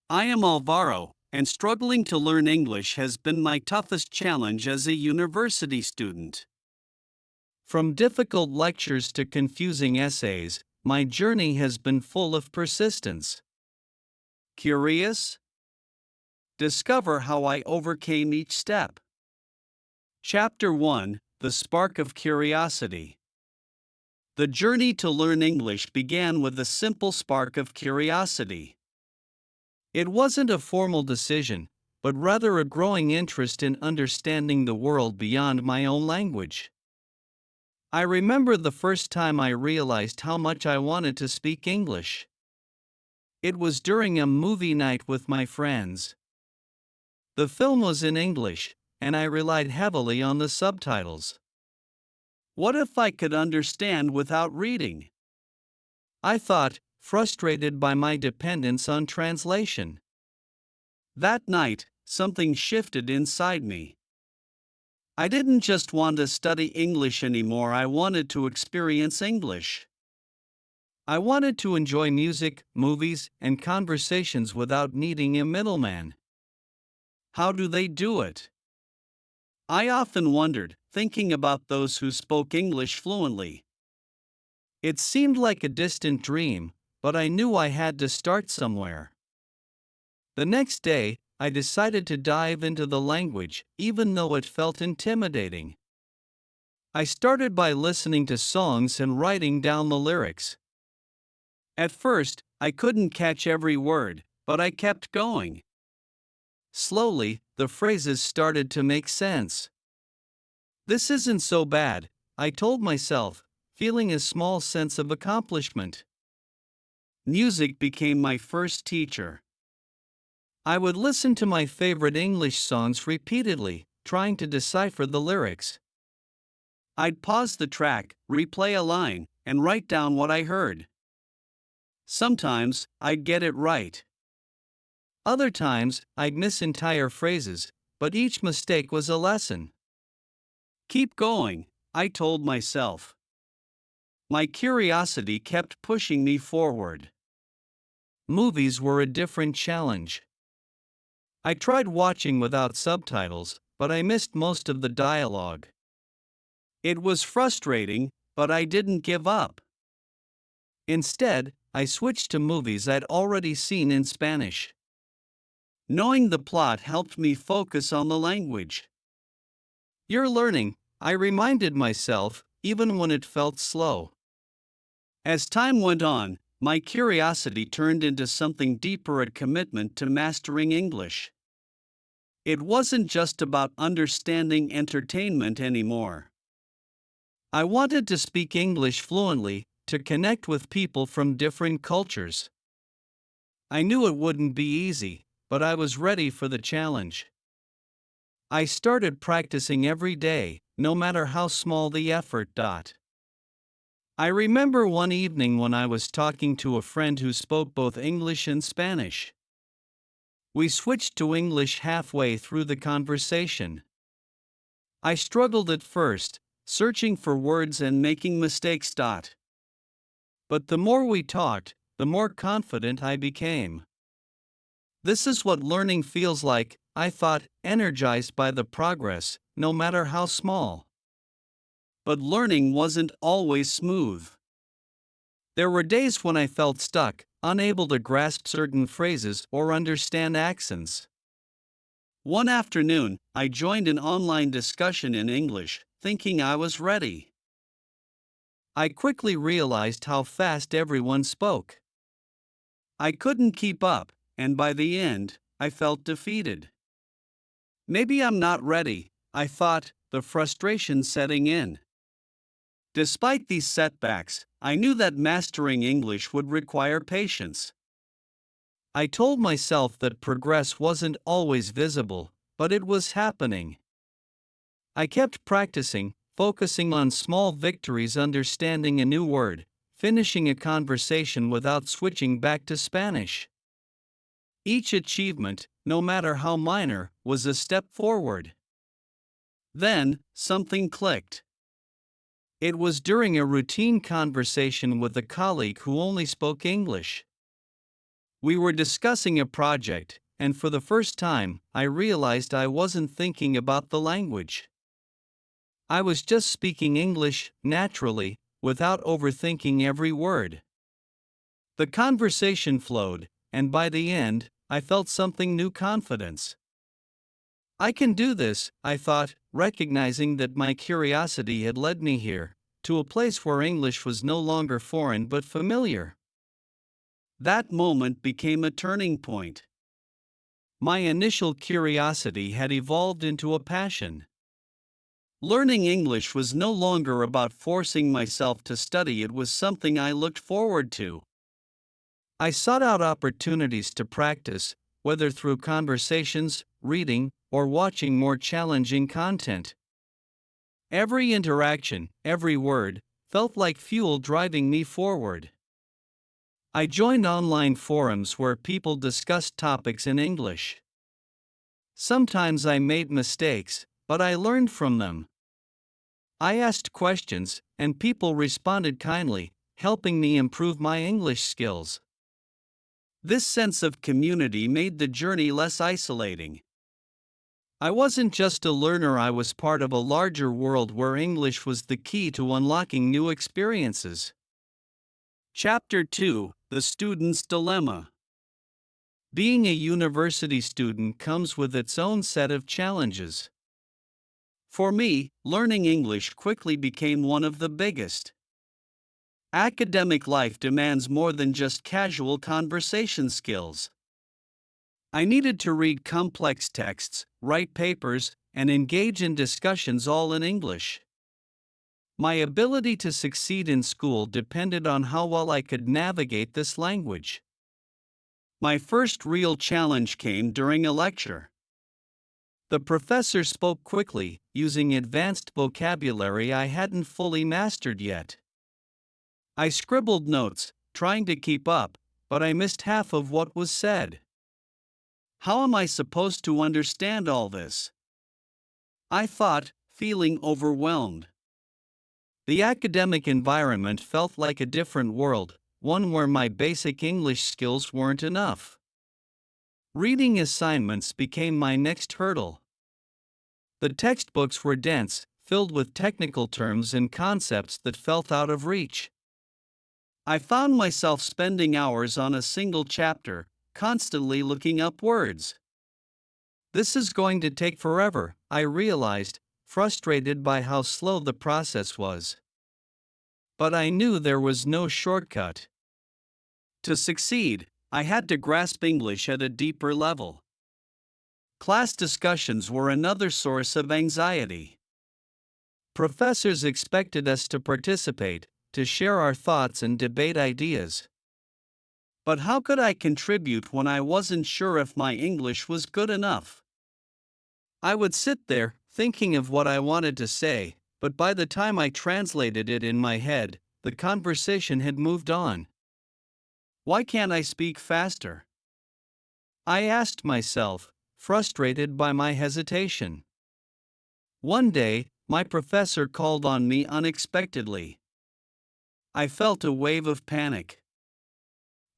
I am Alvaro, and struggling to learn English has been my toughest challenge as a university student. From difficult lectures to confusing essays, my journey has been full of persistence. Curious? Discover how I overcame each step. Chapter 1: The Spark of Curiosity. The journey to learn English began with a simple spark of curiosity. It wasn't a formal decision, but rather a growing interest in understanding the world beyond my own language. I remember the first time I realized how much I wanted to speak English. It was during a movie night with my friends. The film was in English, and I relied heavily on the subtitles. What if I could understand without reading? I thought, frustrated by my dependence on translation. That night, something shifted inside me. I didn't just want to study English anymore, I wanted to experience English. I wanted to enjoy music, movies, and conversations without needing a middleman. How do they do it? I often wondered, thinking about those who spoke English fluently. It seemed like a distant dream, but I knew I had to start somewhere. The next day, I decided to dive into the language, even though it felt intimidating. I started by listening to songs and writing down the lyrics. At first, I couldn't catch every word, but I kept going. Slowly, the phrases started to make sense. This isn't so bad, I told myself, feeling a small sense of accomplishment. Music became my first teacher. I would listen to my favorite English songs repeatedly, trying to decipher the lyrics. I'd pause the track, replay a line, and write down what I heard. Sometimes, I'd get it right. Other times, I'd miss entire phrases, but each mistake was a lesson. Keep going, I told myself. My curiosity kept pushing me forward. Movies were a different challenge. I tried watching without subtitles, but I missed most of the dialogue. It was frustrating, but I didn't give up. Instead, I switched to movies I'd already seen in Spanish. Knowing the plot helped me focus on the language. You're learning, I reminded myself, even when it felt slow. As time went on, my curiosity turned into something deeper, a commitment to mastering English. It wasn't just about understanding entertainment anymore. I wanted to speak English fluently, to connect with people from different cultures. I knew it wouldn't be easy, but I was ready for the challenge. I started practicing every day, no matter how small the effort. I remember one evening when I was talking to a friend who spoke both English and Spanish. We switched to English halfway through the conversation. I struggled at first, searching for words and making mistakes. But the more we talked, the more confident I became. This is what learning feels like, I thought, energized by the progress, no matter how small. But learning wasn't always smooth. There were days when I felt stuck, unable to grasp certain phrases or understand accents. One afternoon, I joined an online discussion in English, thinking I was ready. I quickly realized how fast everyone spoke. I couldn't keep up, and by the end, I felt defeated. Maybe I'm not ready, I thought, the frustration setting in. Despite these setbacks, I knew that mastering English would require patience. I told myself that progress wasn't always visible, but it was happening. I kept practicing, focusing on small victories, understanding a new word, finishing a conversation without switching back to Spanish. Each achievement, no matter how minor, was a step forward. Then, something clicked. It was during a routine conversation with a colleague who only spoke English. We were discussing a project, and for the first time, I realized I wasn't thinking about the language. I was just speaking English, naturally, without overthinking every word. The conversation flowed, and by the end, I felt something new confidence. I can do this, I thought, recognizing that my curiosity had led me here, to a place where English was no longer foreign but familiar. That moment became a turning point. My initial curiosity had evolved into a passion. Learning English was no longer about forcing myself to study, it was something I looked forward to. I sought out opportunities to practice, whether through conversations, reading, or watching more challenging content. Every interaction, every word, felt like fuel driving me forward. I joined online forums where people discussed topics in English. Sometimes I made mistakes, but I learned from them. I asked questions, and people responded kindly, helping me improve my English skills. This sense of community made the journey less isolating. I wasn't just a learner, I was part of a larger world where English was the key to unlocking new experiences. Chapter 2: The Student's Dilemma. Being a university student comes with its own set of challenges. For me, learning English quickly became one of the biggest. Academic life demands more than just casual conversation skills. I needed to read complex texts, write papers, and engage in discussions all in English. My ability to succeed in school depended on how well I could navigate this language. My first real challenge came during a lecture. The professor spoke quickly, using advanced vocabulary I hadn't fully mastered yet. I scribbled notes, trying to keep up, but I missed half of what was said. How am I supposed to understand all this? I thought, feeling overwhelmed. The academic environment felt like a different world, one where my basic English skills weren't enough. Reading assignments became my next hurdle. The textbooks were dense, filled with technical terms and concepts that felt out of reach. I found myself spending hours on a single chapter, constantly looking up words. This is going to take forever, I realized, frustrated by how slow the process was. But I knew there was no shortcut. To succeed, I had to grasp English at a deeper level. Class discussions were another source of anxiety. Professors expected us to participate, to share our thoughts and debate ideas. But how could I contribute when I wasn't sure if my English was good enough? I would sit there, thinking of what I wanted to say, but by the time I translated it in my head, the conversation had moved on. Why can't I speak faster? I asked myself, frustrated by my hesitation. One day, my professor called on me unexpectedly. I felt a wave of panic.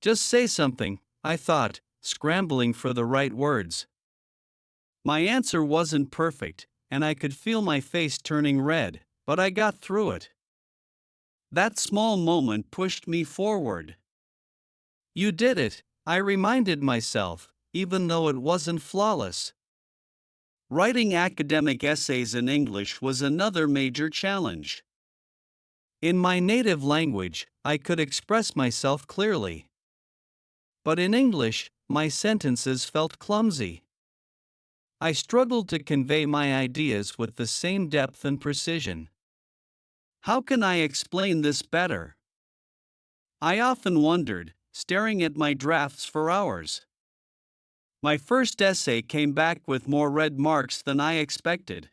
Just say something, I thought, scrambling for the right words. My answer wasn't perfect, and I could feel my face turning red, but I got through it. That small moment pushed me forward. You did it, I reminded myself, even though it wasn't flawless. Writing academic essays in English was another major challenge. In my native language, I could express myself clearly. But in English, my sentences felt clumsy. I struggled to convey my ideas with the same depth and precision. How can I explain this better? I often wondered, staring at my drafts for hours. My first essay came back with more red marks than I expected.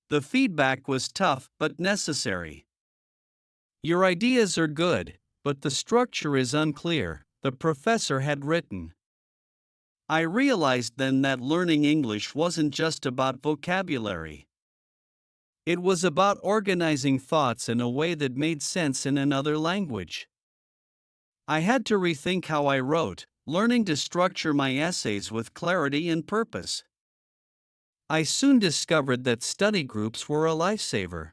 The feedback was tough but necessary. Your ideas are good, but the structure is unclear, the professor had written. I realized then that learning English wasn't just about vocabulary. It was about organizing thoughts in a way that made sense in another language. I had to rethink how I wrote, learning to structure my essays with clarity and purpose. I soon discovered that study groups were a lifesaver.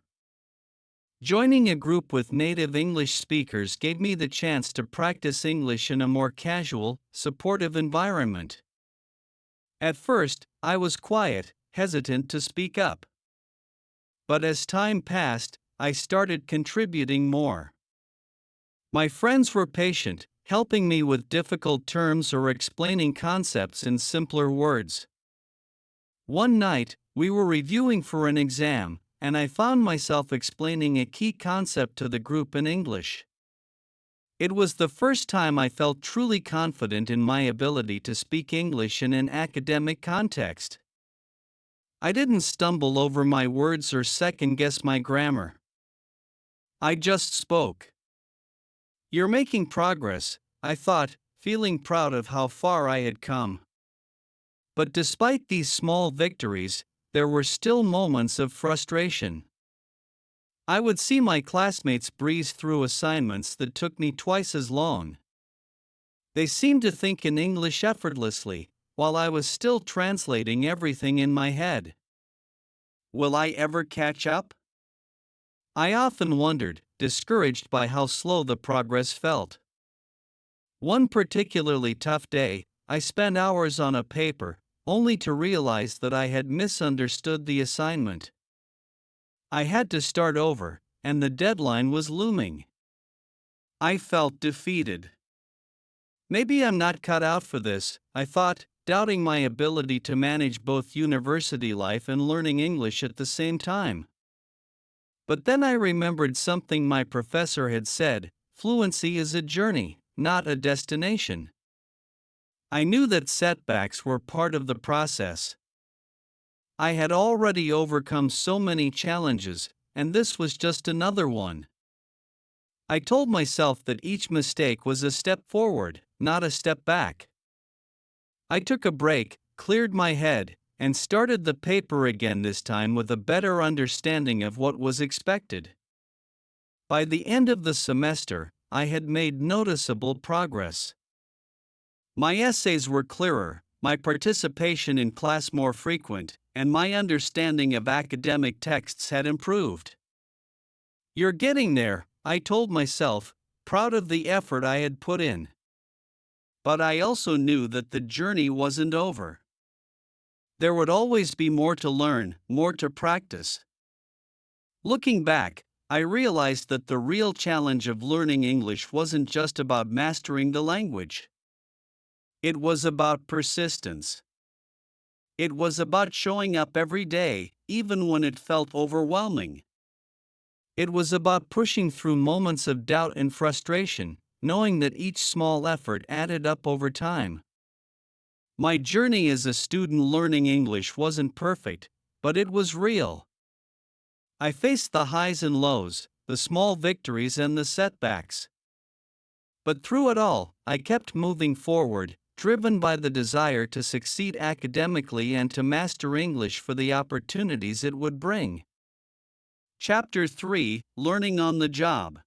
Joining a group with native English speakers gave me the chance to practice English in a more casual, supportive environment. At first, I was quiet, hesitant to speak up. But as time passed, I started contributing more. My friends were patient, helping me with difficult terms or explaining concepts in simpler words. One night, we were reviewing for an exam, and I found myself explaining a key concept to the group in English. It was the first time I felt truly confident in my ability to speak English in an academic context. I didn't stumble over my words or second-guess my grammar. I just spoke. "You're making progress," I thought, feeling proud of how far I had come. But despite these small victories, there were still moments of frustration. I would see my classmates breeze through assignments that took me twice as long. They seemed to think in English effortlessly, while I was still translating everything in my head. Will I ever catch up? I often wondered, discouraged by how slow the progress felt. One particularly tough day, I spent hours on a paper, only to realize that I had misunderstood the assignment. I had to start over, and the deadline was looming. I felt defeated. Maybe I'm not cut out for this, I thought, doubting my ability to manage both university life and learning English at the same time. But then I remembered something my professor had said: fluency is a journey, not a destination. I knew that setbacks were part of the process. I had already overcome so many challenges, and this was just another one. I told myself that each mistake was a step forward, not a step back. I took a break, cleared my head, and started the paper again, this time with a better understanding of what was expected. By the end of the semester, I had made noticeable progress. My essays were clearer, my participation in class more frequent, and my understanding of academic texts had improved. "You're getting there," I told myself, proud of the effort I had put in. But I also knew that the journey wasn't over. There would always be more to learn, more to practice. Looking back, I realized that the real challenge of learning English wasn't just about mastering the language. It was about persistence. It was about showing up every day, even when it felt overwhelming. It was about pushing through moments of doubt and frustration, knowing that each small effort added up over time. My journey as a student learning English wasn't perfect, but it was real. I faced the highs and lows, the small victories and the setbacks. But through it all, I kept moving forward, driven by the desire to succeed academically and to master English for the opportunities it would bring. Chapter 3: Learning on the Job.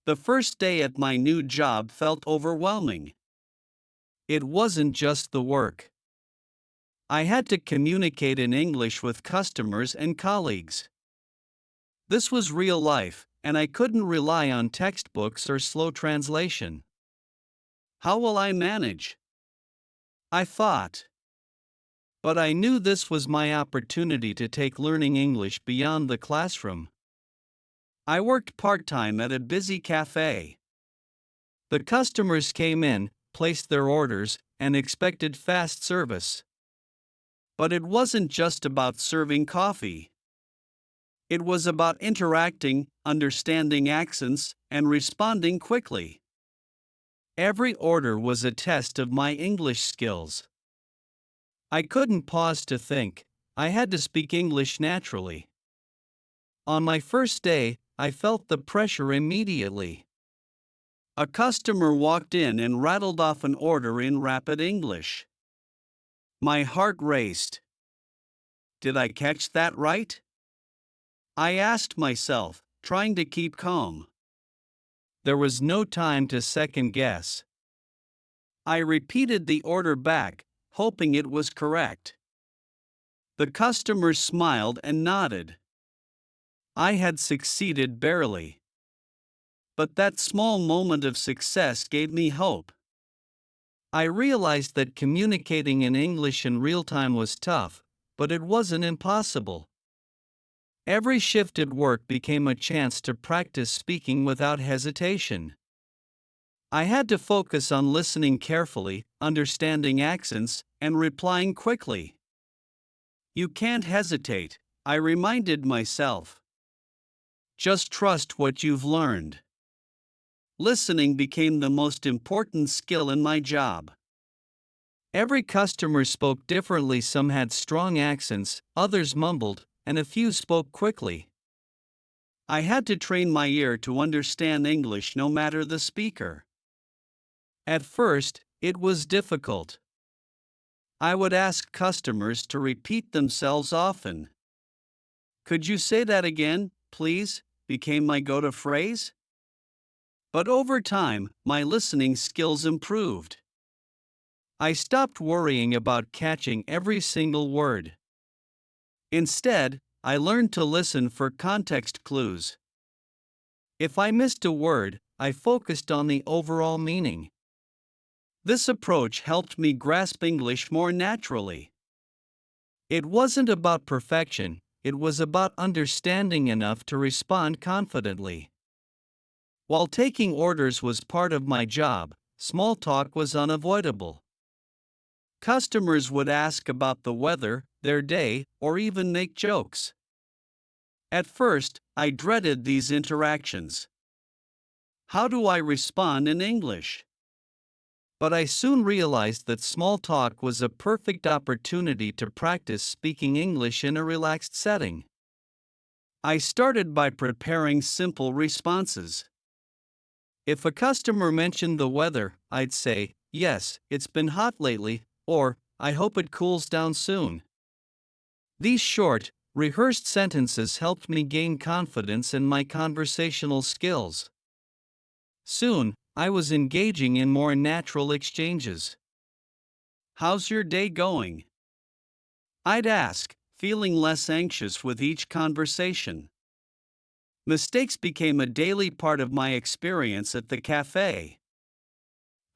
The first day at my new job felt overwhelming. It wasn't just the work. I had to communicate in English with customers and colleagues. This was real life, and I couldn't rely on textbooks or slow translation. How will I manage? I thought. But I knew this was my opportunity to take learning English beyond the classroom. I worked part-time at a busy cafe. The customers came in, placed their orders, and expected fast service. But it wasn't just about serving coffee. It was about interacting, understanding accents, and responding quickly. Every order was a test of my English skills. I couldn't pause to think. I had to speak English naturally. On my first day, I felt the pressure immediately. A customer walked in and rattled off an order in rapid English. My heart raced. Did I catch that right? I asked myself, trying to keep calm. There was no time to second guess. I repeated the order back, hoping it was correct. The customer smiled and nodded. I had succeeded barely. But that small moment of success gave me hope. I realized that communicating in English in real time was tough, but it wasn't impossible. Every shift at work became a chance to practice speaking without hesitation. I had to focus on listening carefully, understanding accents, and replying quickly. You can't hesitate, I reminded myself. Just trust what you've learned. Listening became the most important skill in my job. Every customer spoke differently. Some had strong accents, others mumbled, and a few spoke quickly. I had to train my ear to understand English no matter the speaker. At first, it was difficult. I would ask customers to repeat themselves often. Could you say that again, please? Became my go-to phrase. But over time, my listening skills improved. I stopped worrying about catching every single word. Instead, I learned to listen for context clues. If I missed a word, I focused on the overall meaning. This approach helped me grasp English more naturally. It wasn't about perfection, it was about understanding enough to respond confidently. While taking orders was part of my job, small talk was unavoidable. Customers would ask about the weather, their day, or even make jokes. At first, I dreaded these interactions. How do I respond in English? But I soon realized that small talk was a perfect opportunity to practice speaking English in a relaxed setting. I started by preparing simple responses. If a customer mentioned the weather, I'd say, "Yes, it's been hot lately," or "I hope it cools down soon." These short, rehearsed sentences helped me gain confidence in my conversational skills. Soon, I was engaging in more natural exchanges. "How's your day going?" I'd ask, feeling less anxious with each conversation. Mistakes became a daily part of my experience at the cafe.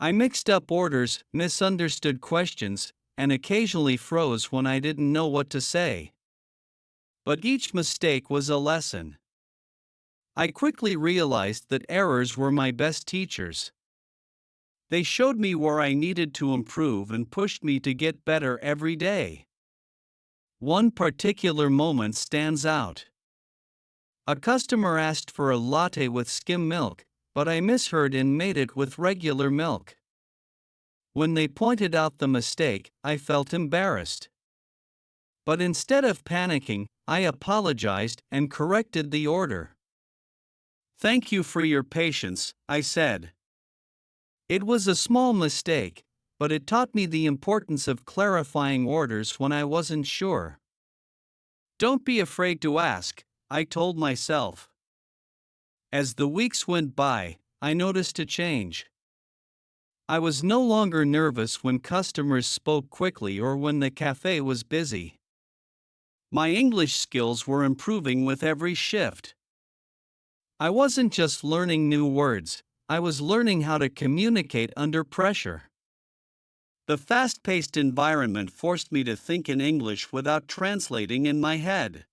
I mixed up orders, misunderstood questions, and occasionally froze when I didn't know what to say. But each mistake was a lesson. I quickly realized that errors were my best teachers. They showed me where I needed to improve and pushed me to get better every day. One particular moment stands out. A customer asked for a latte with skim milk, but I misheard and made it with regular milk. When they pointed out the mistake, I felt embarrassed. But instead of panicking, I apologized and corrected the order. "Thank you for your patience," I said. It was a small mistake, but it taught me the importance of clarifying orders when I wasn't sure. "Don't be afraid to ask," I told myself. As the weeks went by, I noticed a change. I was no longer nervous when customers spoke quickly or when the cafe was busy. My English skills were improving with every shift. I wasn't just learning new words, I was learning how to communicate under pressure. The fast-paced environment forced me to think in English without translating in my head.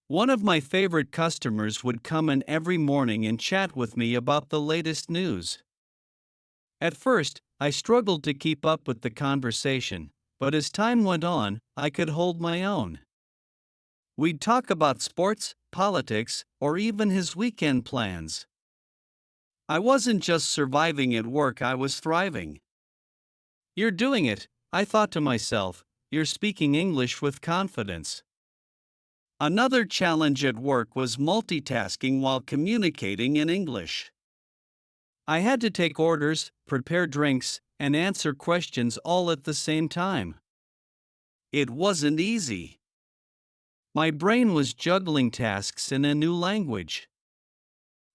One of my favorite customers would come in every morning and chat with me about the latest news. At first, I struggled to keep up with the conversation, but as time went on, I could hold my own. We'd talk about sports, politics, or even his weekend plans. I wasn't just surviving at work, I was thriving. "You're doing it," I thought to myself, "you're speaking English with confidence." Another challenge at work was multitasking while communicating in English. I had to take orders, prepare drinks, and answer questions all at the same time. It wasn't easy. My brain was juggling tasks in a new language.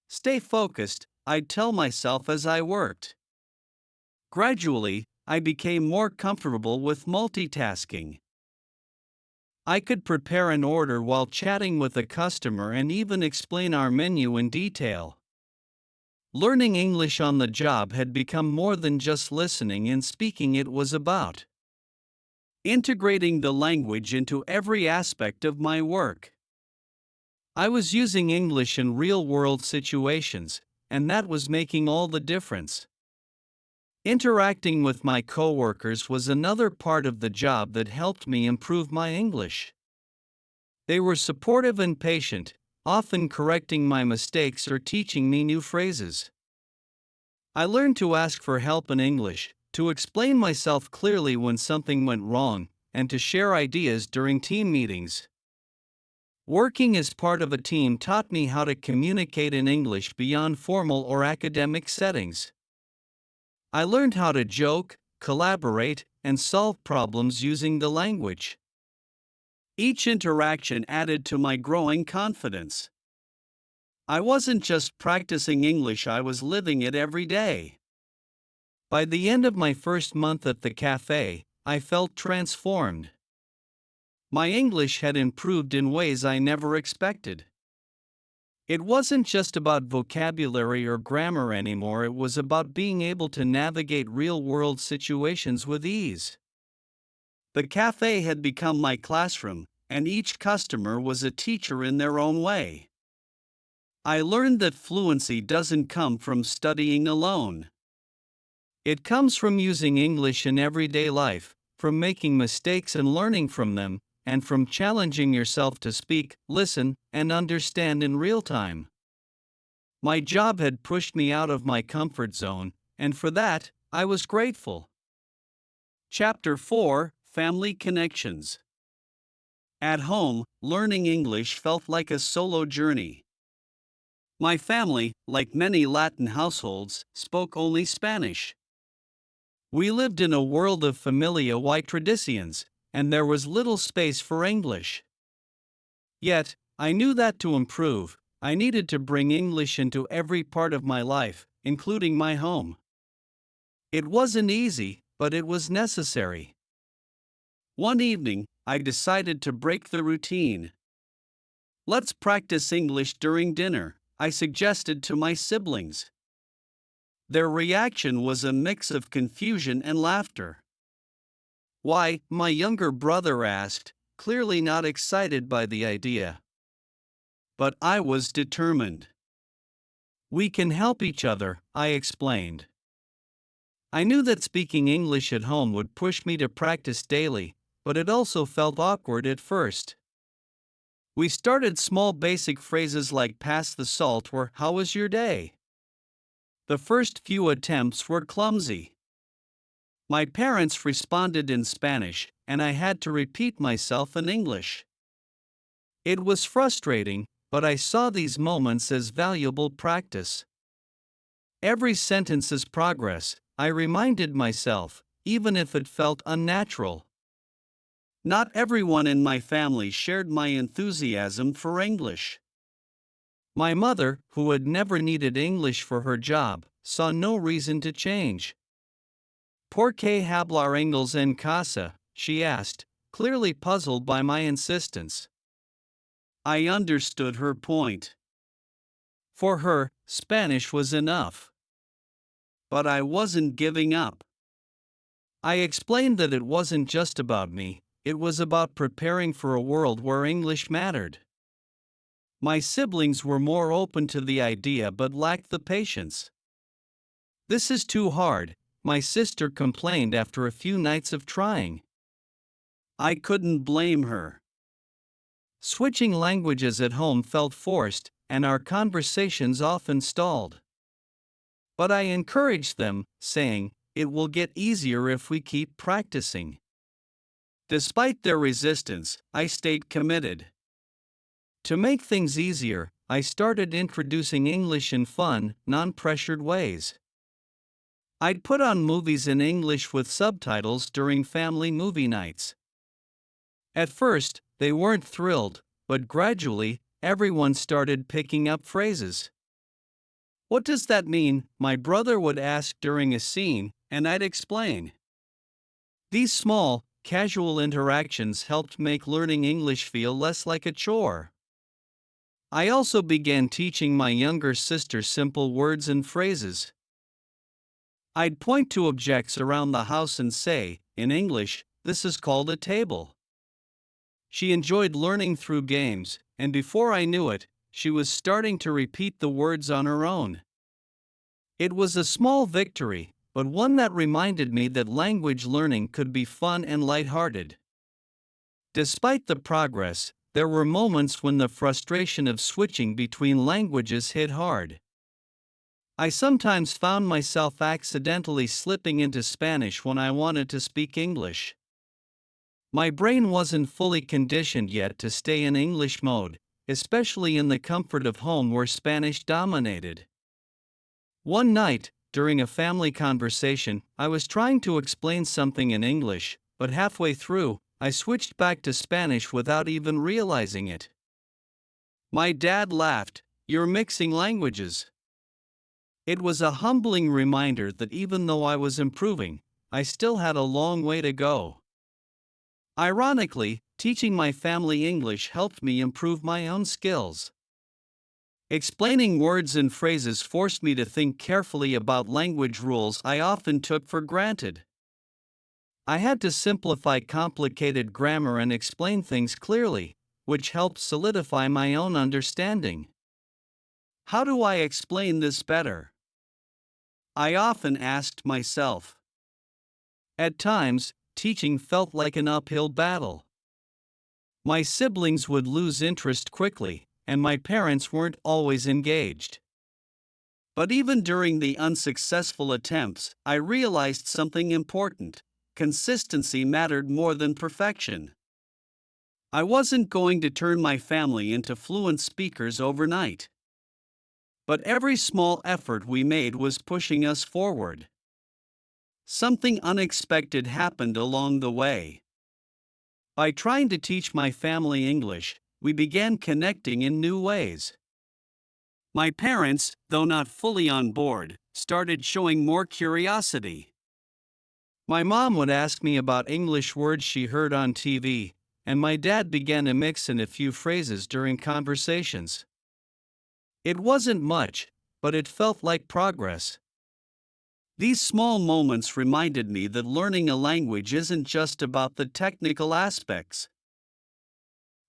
"Stay focused," I'd tell myself as I worked. Gradually, I became more comfortable with multitasking. I could prepare an order while chatting with a customer and even explain our menu in detail. Learning English on the job had become more than just listening and speaking, it was about integrating the language into every aspect of my work. I was using English in real-world situations, and that was making all the difference. Interacting with my coworkers was another part of the job that helped me improve my English. They were supportive and patient, often correcting my mistakes or teaching me new phrases. I learned to ask for help in English, to explain myself clearly when something went wrong, and to share ideas during team meetings. Working as part of a team taught me how to communicate in English beyond formal or academic settings. I learned how to joke, collaborate, and solve problems using the language. Each interaction added to my growing confidence. I wasn't just practicing English, I was living it every day. By the end of my first month at the cafe, I felt transformed. My English had improved in ways I never expected. It wasn't just about vocabulary or grammar anymore, it was about being able to navigate real-world situations with ease. The cafe had become my classroom, and each customer was a teacher in their own way. I learned that fluency doesn't come from studying alone. It comes from using English in everyday life, from making mistakes and learning from them, and from challenging yourself to speak, listen, and understand in real time. My job had pushed me out of my comfort zone, and for that, I was grateful. Chapter 4: Family Connections. At home, learning English felt like a solo journey. My family, like many Latin households, spoke only Spanish. We lived in a world of familia y tradiciones, and there was little space for English. Yet, I knew that to improve, I needed to bring English into every part of my life, including my home. It wasn't easy, but it was necessary. One evening, I decided to break the routine. Let's practice English during dinner, I suggested to my siblings. Their reaction was a mix of confusion and laughter. "Why?" my younger brother asked, clearly not excited by the idea. But I was determined. "We can help each other," I explained. I knew that speaking English at home would push me to practice daily, but it also felt awkward at first. We started small basic phrases like "pass the salt" or "how was your day?" The first few attempts were clumsy. My parents responded in Spanish, and I had to repeat myself in English. It was frustrating, but I saw these moments as valuable practice. Every sentence is progress, I reminded myself, even if it felt unnatural. Not everyone in my family shared my enthusiasm for English. My mother, who had never needed English for her job, saw no reason to change. "¿Por qué hablar inglés en casa?" she asked, clearly puzzled by my insistence. I understood her point. For her, Spanish was enough. But I wasn't giving up. I explained that it wasn't just about me, it was about preparing for a world where English mattered. My siblings were more open to the idea but lacked the patience. "This is too hard," my sister complained after a few nights of trying. I couldn't blame her. Switching languages at home felt forced, and our conversations often stalled. But I encouraged them, saying, "It will get easier if we keep practicing." Despite their resistance, I stayed committed. To make things easier, I started introducing English in fun, non-pressured ways. I'd put on movies in English with subtitles during family movie nights. At first, they weren't thrilled, but gradually, everyone started picking up phrases. "What does that mean?" my brother would ask during a scene, and I'd explain. These small, casual interactions helped make learning English feel less like a chore. I also began teaching my younger sister simple words and phrases. I'd point to objects around the house and say, in English, "This is called a table." She enjoyed learning through games, and before I knew it, she was starting to repeat the words on her own. It was a small victory, but one that reminded me that language learning could be fun and lighthearted. Despite the progress, there were moments when the frustration of switching between languages hit hard. I sometimes found myself accidentally slipping into Spanish when I wanted to speak English. My brain wasn't fully conditioned yet to stay in English mode, especially in the comfort of home where Spanish dominated. One night, during a family conversation, I was trying to explain something in English, but halfway through, I switched back to Spanish without even realizing it. My dad laughed, "You're mixing languages." It was a humbling reminder that even though I was improving, I still had a long way to go. Ironically, teaching my family English helped me improve my own skills. Explaining words and phrases forced me to think carefully about language rules I often took for granted. I had to simplify complicated grammar and explain things clearly, which helped solidify my own understanding. How do I explain this better? I often asked myself. At times, teaching felt like an uphill battle. My siblings would lose interest quickly, and my parents weren't always engaged. But even during the unsuccessful attempts, I realized something important. Consistency mattered more than perfection. I wasn't going to turn my family into fluent speakers overnight. But every small effort we made was pushing us forward. Something unexpected happened along the way. By trying to teach my family English, we began connecting in new ways. My parents, though not fully on board, started showing more curiosity. My mom would ask me about English words she heard on TV, and my dad began to mix in a few phrases during conversations. It wasn't much, but it felt like progress. These small moments reminded me that learning a language isn't just about the technical aspects.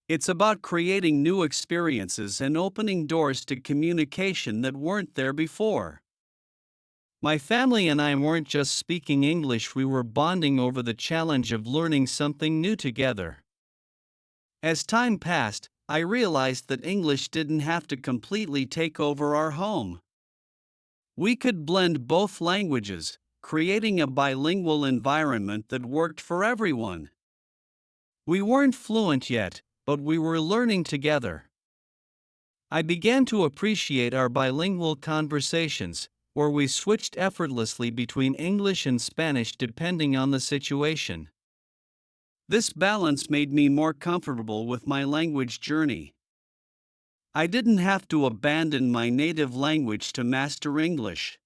It's about creating new experiences and opening doors to communication that weren't there before. My family and I weren't just speaking English, we were bonding over the challenge of learning something new together. As time passed, I realized that English didn't have to completely take over our home. We could blend both languages, creating a bilingual environment that worked for everyone. We weren't fluent yet, but we were learning together. I began to appreciate our bilingual conversations, where we switched effortlessly between English and Spanish depending on the situation. This balance made me more comfortable with my language journey. I didn't have to abandon my native language to master English.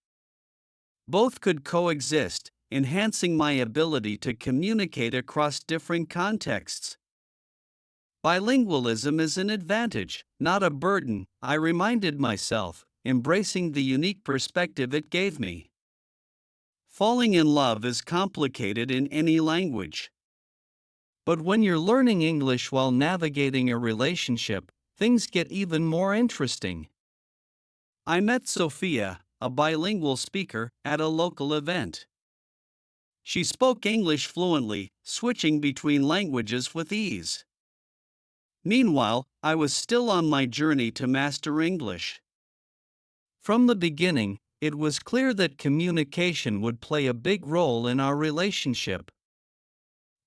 Both could coexist, enhancing my ability to communicate across different contexts. Bilingualism is an advantage, not a burden, I reminded myself, embracing the unique perspective it gave me. Falling in love is complicated in any language. But when you're learning English while navigating a relationship, things get even more interesting. I met Sophia, a bilingual speaker, at a local event. She spoke English fluently, switching between languages with ease. Meanwhile, I was still on my journey to master English. From the beginning, it was clear that communication would play a big role in our relationship.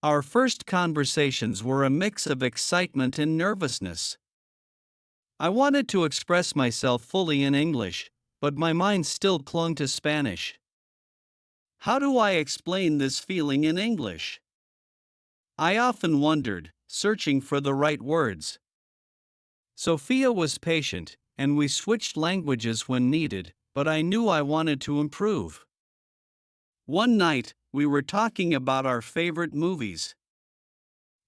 Our first conversations were a mix of excitement and nervousness. I wanted to express myself fully in English, but my mind still clung to Spanish. How do I explain this feeling in English? I often wondered, searching for the right words. Sophia was patient, and we switched languages when needed, but I knew I wanted to improve. One night, we were talking about our favorite movies.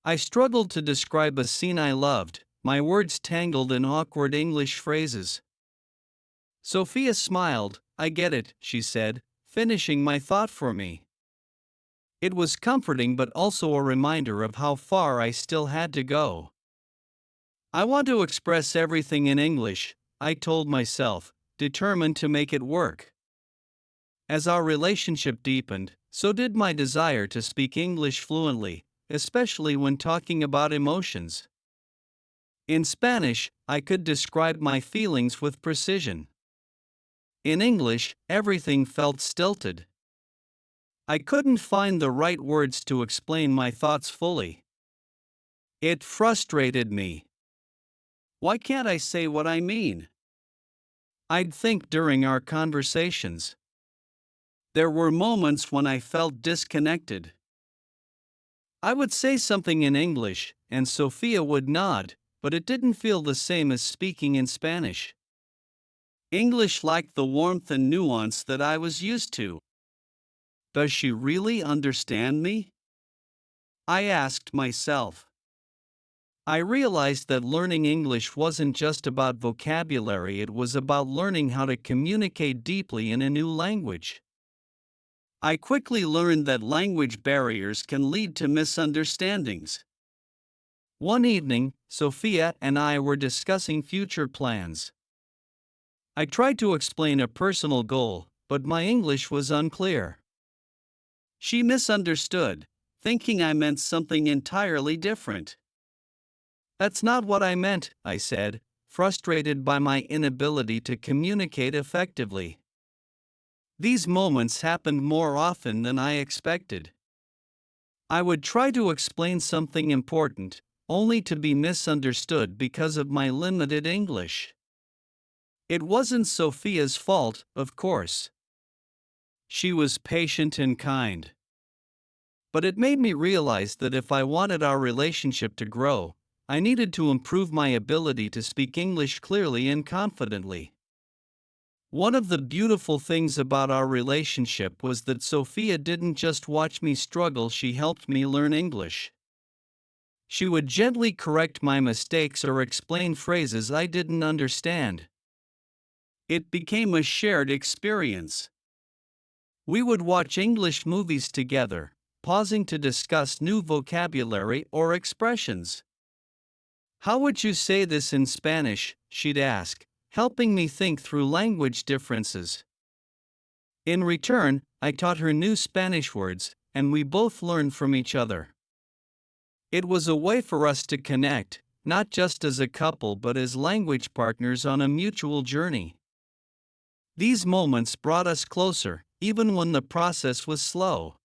I struggled to describe a scene I loved, my words tangled in awkward English phrases. Sophia smiled. "I get it," she said, finishing my thought for me. It was comforting but also a reminder of how far I still had to go. "I want to express everything in English," I told myself, determined to make it work. As our relationship deepened, so did my desire to speak English fluently, especially when talking about emotions. In Spanish, I could describe my feelings with precision. In English, everything felt stilted. I couldn't find the right words to explain my thoughts fully. It frustrated me. Why can't I say what I mean? I'd think during our conversations. There were moments when I felt disconnected. I would say something in English, and Sophia would nod, but it didn't feel the same as speaking in Spanish. English lacked the warmth and nuance that I was used to. Does she really understand me? I asked myself. I realized that learning English wasn't just about vocabulary, it was about learning how to communicate deeply in a new language. I quickly learned that language barriers can lead to misunderstandings. One evening, Sophia and I were discussing future plans. I tried to explain a personal goal, but my English was unclear. She misunderstood, thinking I meant something entirely different. "That's not what I meant," I said, frustrated by my inability to communicate effectively. These moments happened more often than I expected. I would try to explain something important, only to be misunderstood because of my limited English. It wasn't Sophia's fault, of course. She was patient and kind. But it made me realize that if I wanted our relationship to grow, I needed to improve my ability to speak English clearly and confidently. One of the beautiful things about our relationship was that Sophia didn't just watch me struggle, she helped me learn English. She would gently correct my mistakes or explain phrases I didn't understand. It became a shared experience. We would watch English movies together, pausing to discuss new vocabulary or expressions. "How would you say this in Spanish?" she'd ask, helping me think through language differences. In return, I taught her new Spanish words, and we both learned from each other. It was a way for us to connect, not just as a couple but as language partners on a mutual journey. These moments brought us closer, even when the process was slow.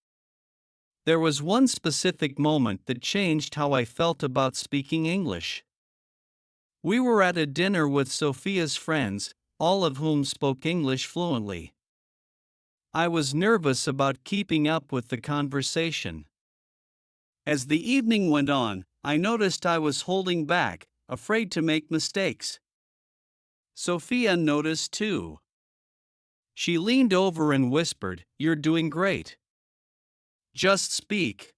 There was one specific moment that changed how I felt about speaking English. We were at a dinner with Sophia's friends, all of whom spoke English fluently. I was nervous about keeping up with the conversation. As the evening went on, I noticed I was holding back, afraid to make mistakes. Sophia noticed too. She leaned over and whispered, "You're doing great. Just speak."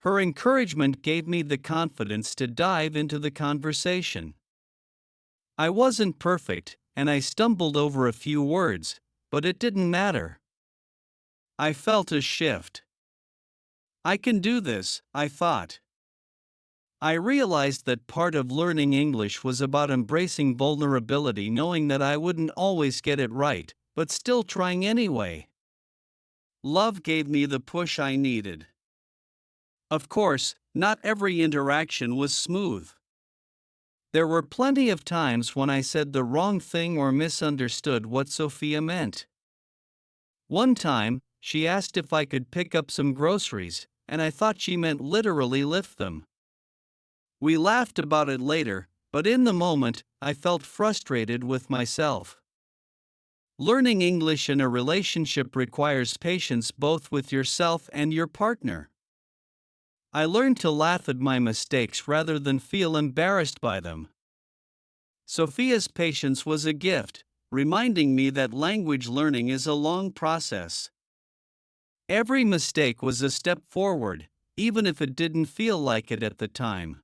Her encouragement gave me the confidence to dive into the conversation. I wasn't perfect, and I stumbled over a few words, but it didn't matter. I felt a shift. I can do this, I thought. I realized that part of learning English was about embracing vulnerability, knowing that I wouldn't always get it right, but still trying anyway. Love gave me the push I needed. Of course, not every interaction was smooth. There were plenty of times when I said the wrong thing or misunderstood what Sophia meant. One time, she asked if I could pick up some groceries, and I thought she meant literally lift them. We laughed about it later, but in the moment, I felt frustrated with myself. Learning English in a relationship requires patience both with yourself and your partner. I learned to laugh at my mistakes rather than feel embarrassed by them. Sophia's patience was a gift, reminding me that language learning is a long process. Every mistake was a step forward, even if it didn't feel like it at the time.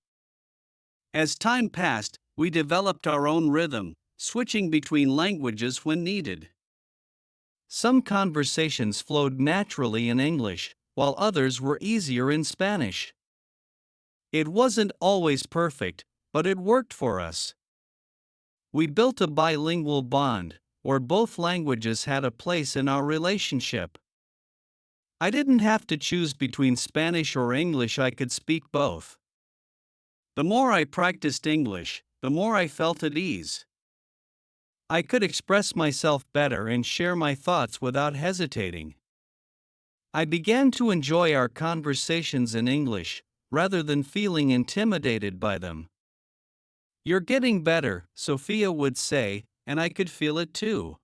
As time passed, we developed our own rhythm, switching between languages when needed. Some conversations flowed naturally in English, while others were easier in Spanish. It wasn't always perfect, but it worked for us. We built a bilingual bond, where both languages had a place in our relationship. I didn't have to choose between Spanish or English, I could speak both. The more I practiced English, the more I felt at ease. I could express myself better and share my thoughts without hesitating. I began to enjoy our conversations in English, rather than feeling intimidated by them. "You're getting better," Sophia would say, and I could feel it too.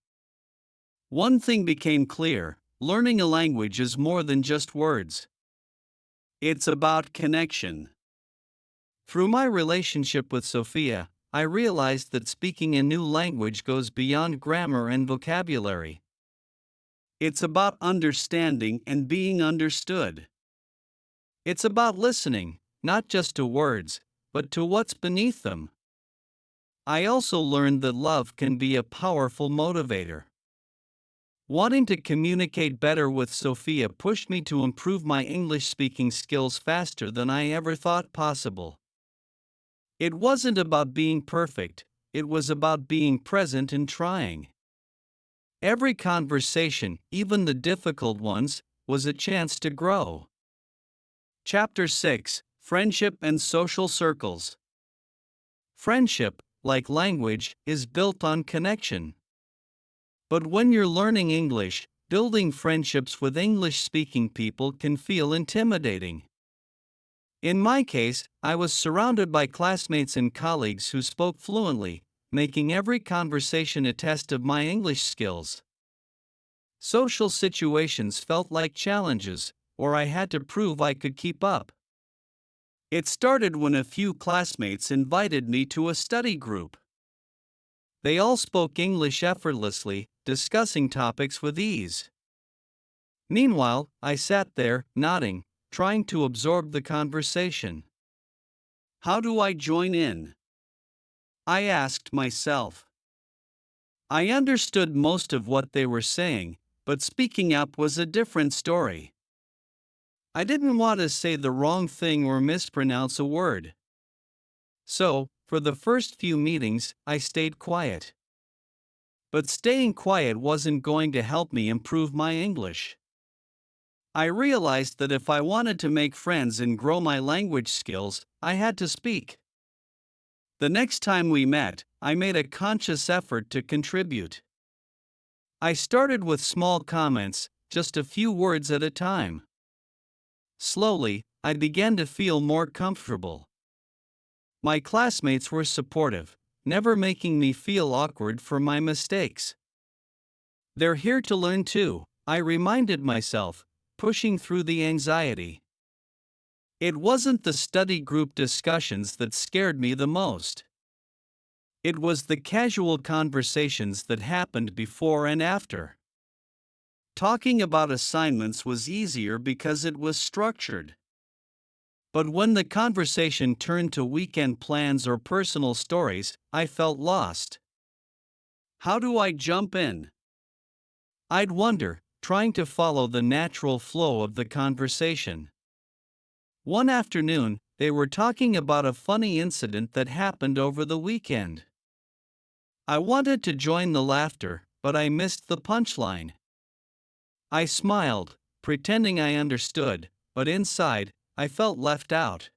One thing became clear: learning a language is more than just words. It's about connection. Through my relationship with Sophia, I realized that speaking a new language goes beyond grammar and vocabulary. It's about understanding and being understood. It's about listening, not just to words, but to what's beneath them. I also learned that love can be a powerful motivator. Wanting to communicate better with Sophia pushed me to improve my English speaking skills faster than I ever thought possible. It wasn't about being perfect, it was about being present and trying. Every conversation, even the difficult ones, was a chance to grow. Chapter 6: Friendship and Social Circles. Friendship, like language, is built on connection. But when you're learning English, building friendships with English-speaking people can feel intimidating. In my case, I was surrounded by classmates and colleagues who spoke fluently, making every conversation a test of my English skills. Social situations felt like challenges, or I had to prove I could keep up. It started when a few classmates invited me to a study group. They all spoke English effortlessly, discussing topics with ease. Meanwhile, I sat there, nodding, trying to absorb the conversation. How do I join in? I asked myself. I understood most of what they were saying, but speaking up was a different story. I didn't want to say the wrong thing or mispronounce a word. So, for the first few meetings, I stayed quiet. But staying quiet wasn't going to help me improve my English. I realized that if I wanted to make friends and grow my language skills, I had to speak. The next time we met, I made a conscious effort to contribute. I started with small comments, just a few words at a time. Slowly, I began to feel more comfortable. My classmates were supportive, never making me feel awkward for my mistakes. They're here to learn too, I reminded myself, pushing through the anxiety. It wasn't the study group discussions that scared me the most. It was the casual conversations that happened before and after. Talking about assignments was easier because it was structured. But when the conversation turned to weekend plans or personal stories, I felt lost. How do I jump in? I'd wonder, trying to follow the natural flow of the conversation. One afternoon, they were talking about a funny incident that happened over the weekend. I wanted to join the laughter, but I missed the punchline. I smiled, pretending I understood, but inside, I felt left out.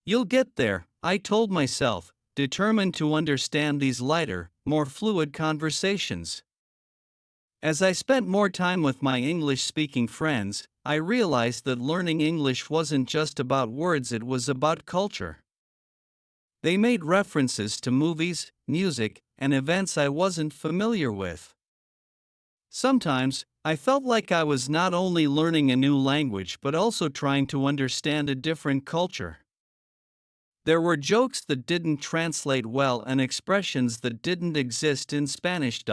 You'll get there, I told myself, determined to understand these lighter, more fluid conversations. As I spent more time with my English-speaking friends, I realized that learning English wasn't just about words, it was about culture. They made references to movies, music, and events I wasn't familiar with. Sometimes, I felt like I was not only learning a new language but also trying to understand a different culture. There were jokes that didn't translate well and expressions that didn't exist in Spanish.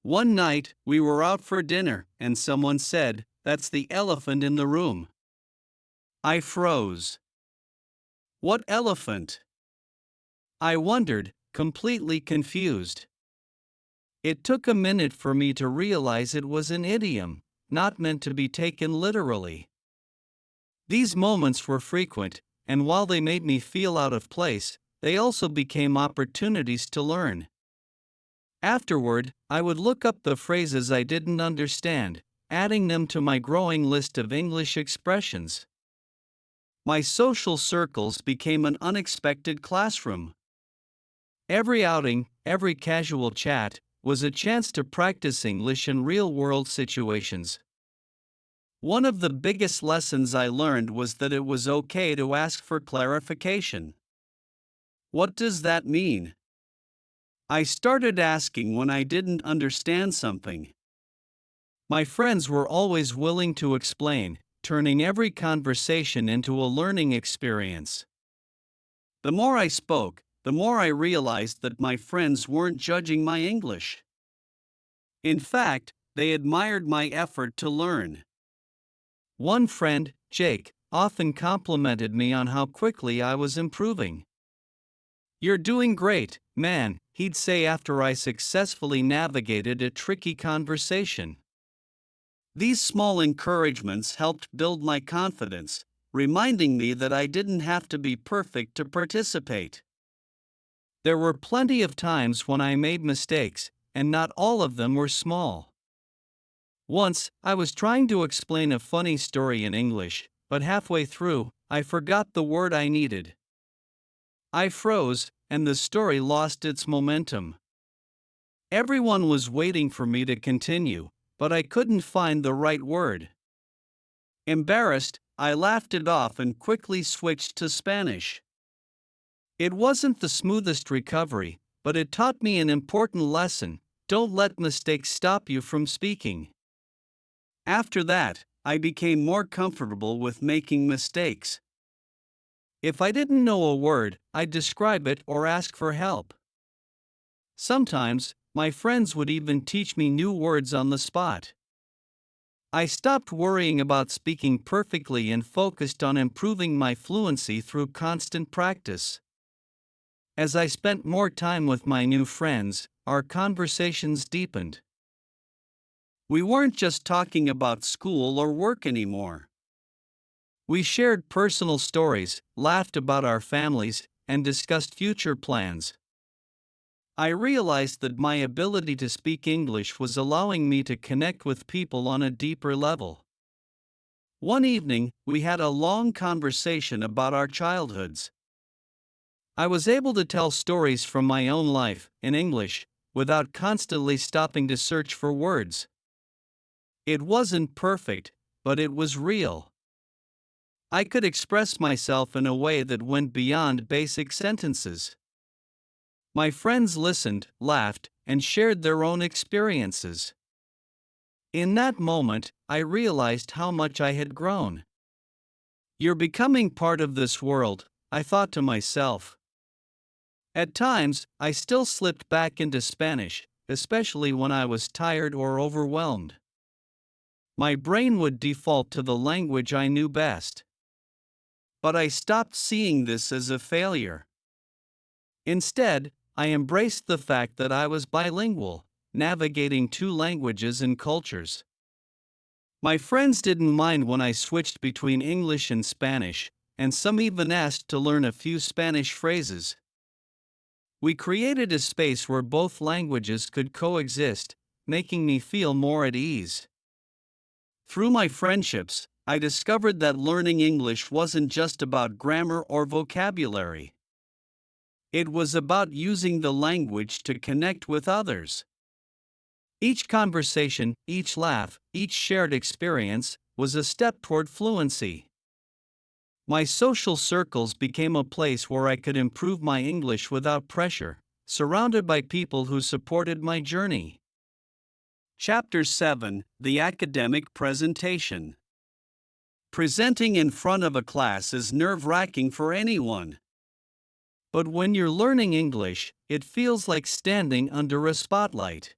One night, we were out for dinner, and someone said, "That's the elephant in the room." I froze. What elephant? I wondered, completely confused. It took a minute for me to realize it was an idiom, not meant to be taken literally. These moments were frequent, and while they made me feel out of place, they also became opportunities to learn. Afterward, I would look up the phrases I didn't understand, adding them to my growing list of English expressions. My social circles became an unexpected classroom. Every outing, every casual chat, was a chance to practice English in real-world situations. One of the biggest lessons I learned was that it was okay to ask for clarification. What does that mean? I started asking when I didn't understand something. My friends were always willing to explain, turning every conversation into a learning experience. The more I spoke, the more I realized that my friends weren't judging my English. In fact, they admired my effort to learn. One friend, Jake, often complimented me on how quickly I was improving. "You're doing great, man," he'd say after I successfully navigated a tricky conversation. These small encouragements helped build my confidence, reminding me that I didn't have to be perfect to participate. There were plenty of times when I made mistakes, and not all of them were small. Once, I was trying to explain a funny story in English, but halfway through, I forgot the word I needed. I froze, and the story lost its momentum. Everyone was waiting for me to continue, but I couldn't find the right word. Embarrassed, I laughed it off and quickly switched to Spanish. It wasn't the smoothest recovery, but it taught me an important lesson: don't let mistakes stop you from speaking. After that, I became more comfortable with making mistakes. If I didn't know a word, I'd describe it or ask for help. Sometimes, my friends would even teach me new words on the spot. I stopped worrying about speaking perfectly and focused on improving my fluency through constant practice. As I spent more time with my new friends, our conversations deepened. We weren't just talking about school or work anymore. We shared personal stories, laughed about our families, and discussed future plans. I realized that my ability to speak English was allowing me to connect with people on a deeper level. One evening, we had a long conversation about our childhoods. I was able to tell stories from my own life, in English, without constantly stopping to search for words. It wasn't perfect, but it was real. I could express myself in a way that went beyond basic sentences. My friends listened, laughed, and shared their own experiences. In that moment, I realized how much I had grown. "You're becoming part of this world," I thought to myself. At times, I still slipped back into Spanish, especially when I was tired or overwhelmed. My brain would default to the language I knew best. But I stopped seeing this as a failure. Instead, I embraced the fact that I was bilingual, navigating two languages and cultures. My friends didn't mind when I switched between English and Spanish, and some even asked to learn a few Spanish phrases. We created a space where both languages could coexist, making me feel more at ease. Through my friendships, I discovered that learning English wasn't just about grammar or vocabulary. It was about using the language to connect with others. Each conversation, each laugh, each shared experience was a step toward fluency. My social circles became a place where I could improve my English without pressure, surrounded by people who supported my journey. Chapter 7: The Academic Presentation. Presenting in front of a class is nerve-wracking for anyone. But when you're learning English, it feels like standing under a spotlight.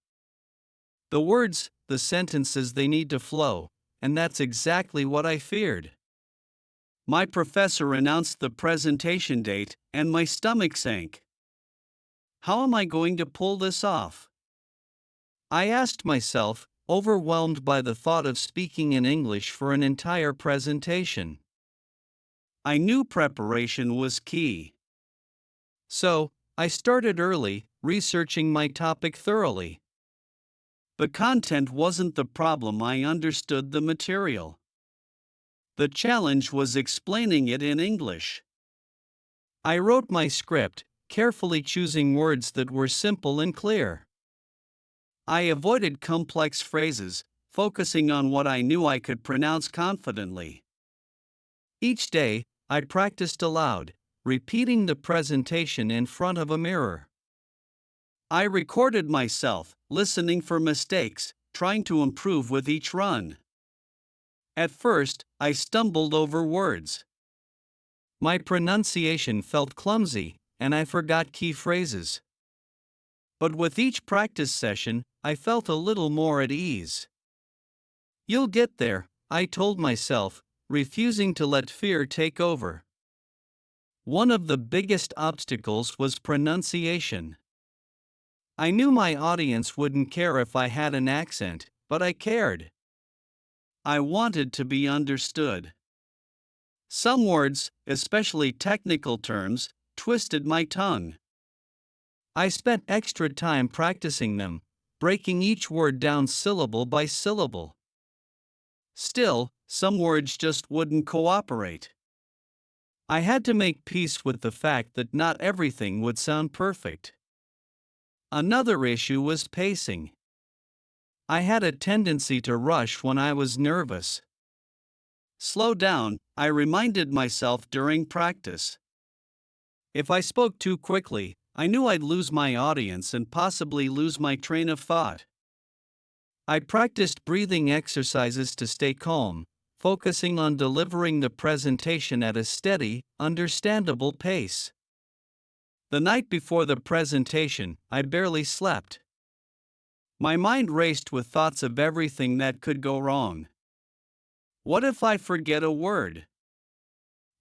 The words, the sentences, they need to flow, and that's exactly what I feared. My professor announced the presentation date, and my stomach sank. How am I going to pull this off? I asked myself, overwhelmed by the thought of speaking in English for an entire presentation. I knew preparation was key. So, I started early, researching my topic thoroughly. The content wasn't the problem, I understood the material. The challenge was explaining it in English. I wrote my script, carefully choosing words that were simple and clear. I avoided complex phrases, focusing on what I knew I could pronounce confidently. Each day, I practiced aloud, repeating the presentation in front of a mirror. I recorded myself, listening for mistakes, trying to improve with each run. At first, I stumbled over words. My pronunciation felt clumsy, and I forgot key phrases. But with each practice session, I felt a little more at ease. You'll get there, I told myself, refusing to let fear take over. One of the biggest obstacles was pronunciation. I knew my audience wouldn't care if I had an accent, but I cared. I wanted to be understood. Some words, especially technical terms, twisted my tongue. I spent extra time practicing them, breaking each word down syllable by syllable. Still, some words just wouldn't cooperate. I had to make peace with the fact that not everything would sound perfect. Another issue was pacing. I had a tendency to rush when I was nervous. Slow down, I reminded myself during practice. If I spoke too quickly, I knew I'd lose my audience and possibly lose my train of thought. I practiced breathing exercises to stay calm, focusing on delivering the presentation at a steady, understandable pace. The night before the presentation, I barely slept. My mind raced with thoughts of everything that could go wrong. What if I forget a word?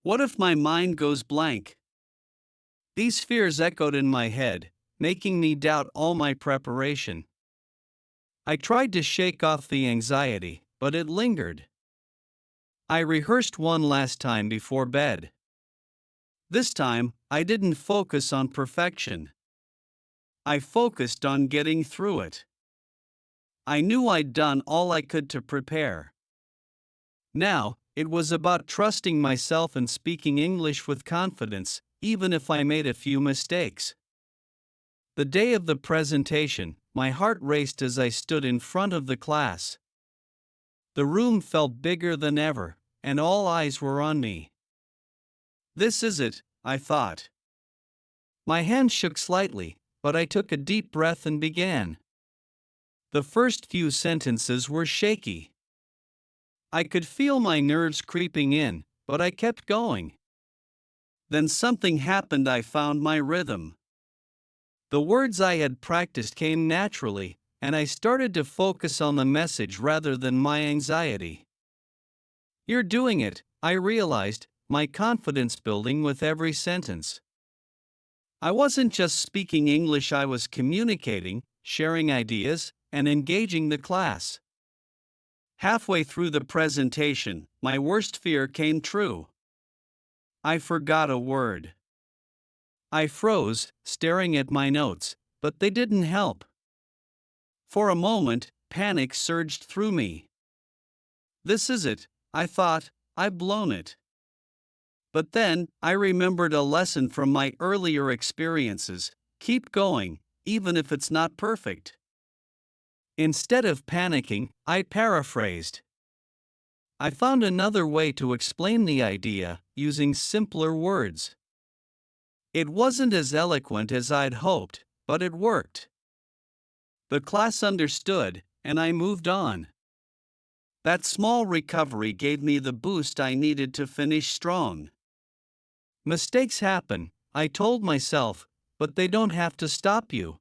What if my mind goes blank? These fears echoed in my head, making me doubt all my preparation. I tried to shake off the anxiety, but it lingered. I rehearsed one last time before bed. This time, I didn't focus on perfection. I focused on getting through it. I knew I'd done all I could to prepare. Now, it was about trusting myself and speaking English with confidence, even if I made a few mistakes. The day of the presentation, my heart raced as I stood in front of the class. The room felt bigger than ever, and all eyes were on me. This is it, I thought. My hands shook slightly, but I took a deep breath and began. The first few sentences were shaky. I could feel my nerves creeping in, but I kept going. Then something happened. I found my rhythm. The words I had practiced came naturally, and I started to focus on the message rather than my anxiety. You're doing it, I realized, my confidence building with every sentence. I wasn't just speaking English, I was communicating, sharing ideas, and engaging the class. Halfway through the presentation, my worst fear came true. I forgot a word. I froze, staring at my notes, but they didn't help. For a moment, panic surged through me. This is it, I thought, I've blown it. But then, I remembered a lesson from my earlier experiences: keep going, even if it's not perfect. Instead of panicking, I paraphrased. I found another way to explain the idea, using simpler words. It wasn't as eloquent as I'd hoped, but it worked. The class understood, and I moved on. That small recovery gave me the boost I needed to finish strong. Mistakes happen, I told myself, but they don't have to stop you.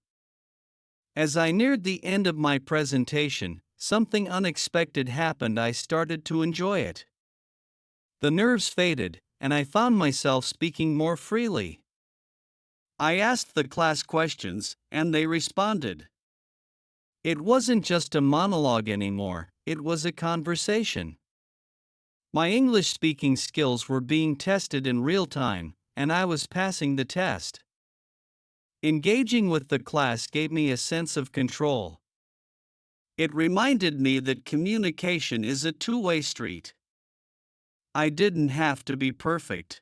As I neared the end of my presentation, something unexpected happened. I started to enjoy it. The nerves faded, and I found myself speaking more freely. I asked the class questions, and they responded. It wasn't just a monologue anymore, it was a conversation. My English speaking skills were being tested in real time, and I was passing the test. Engaging with the class gave me a sense of control. It reminded me that communication is a two-way street. I didn't have to be perfect.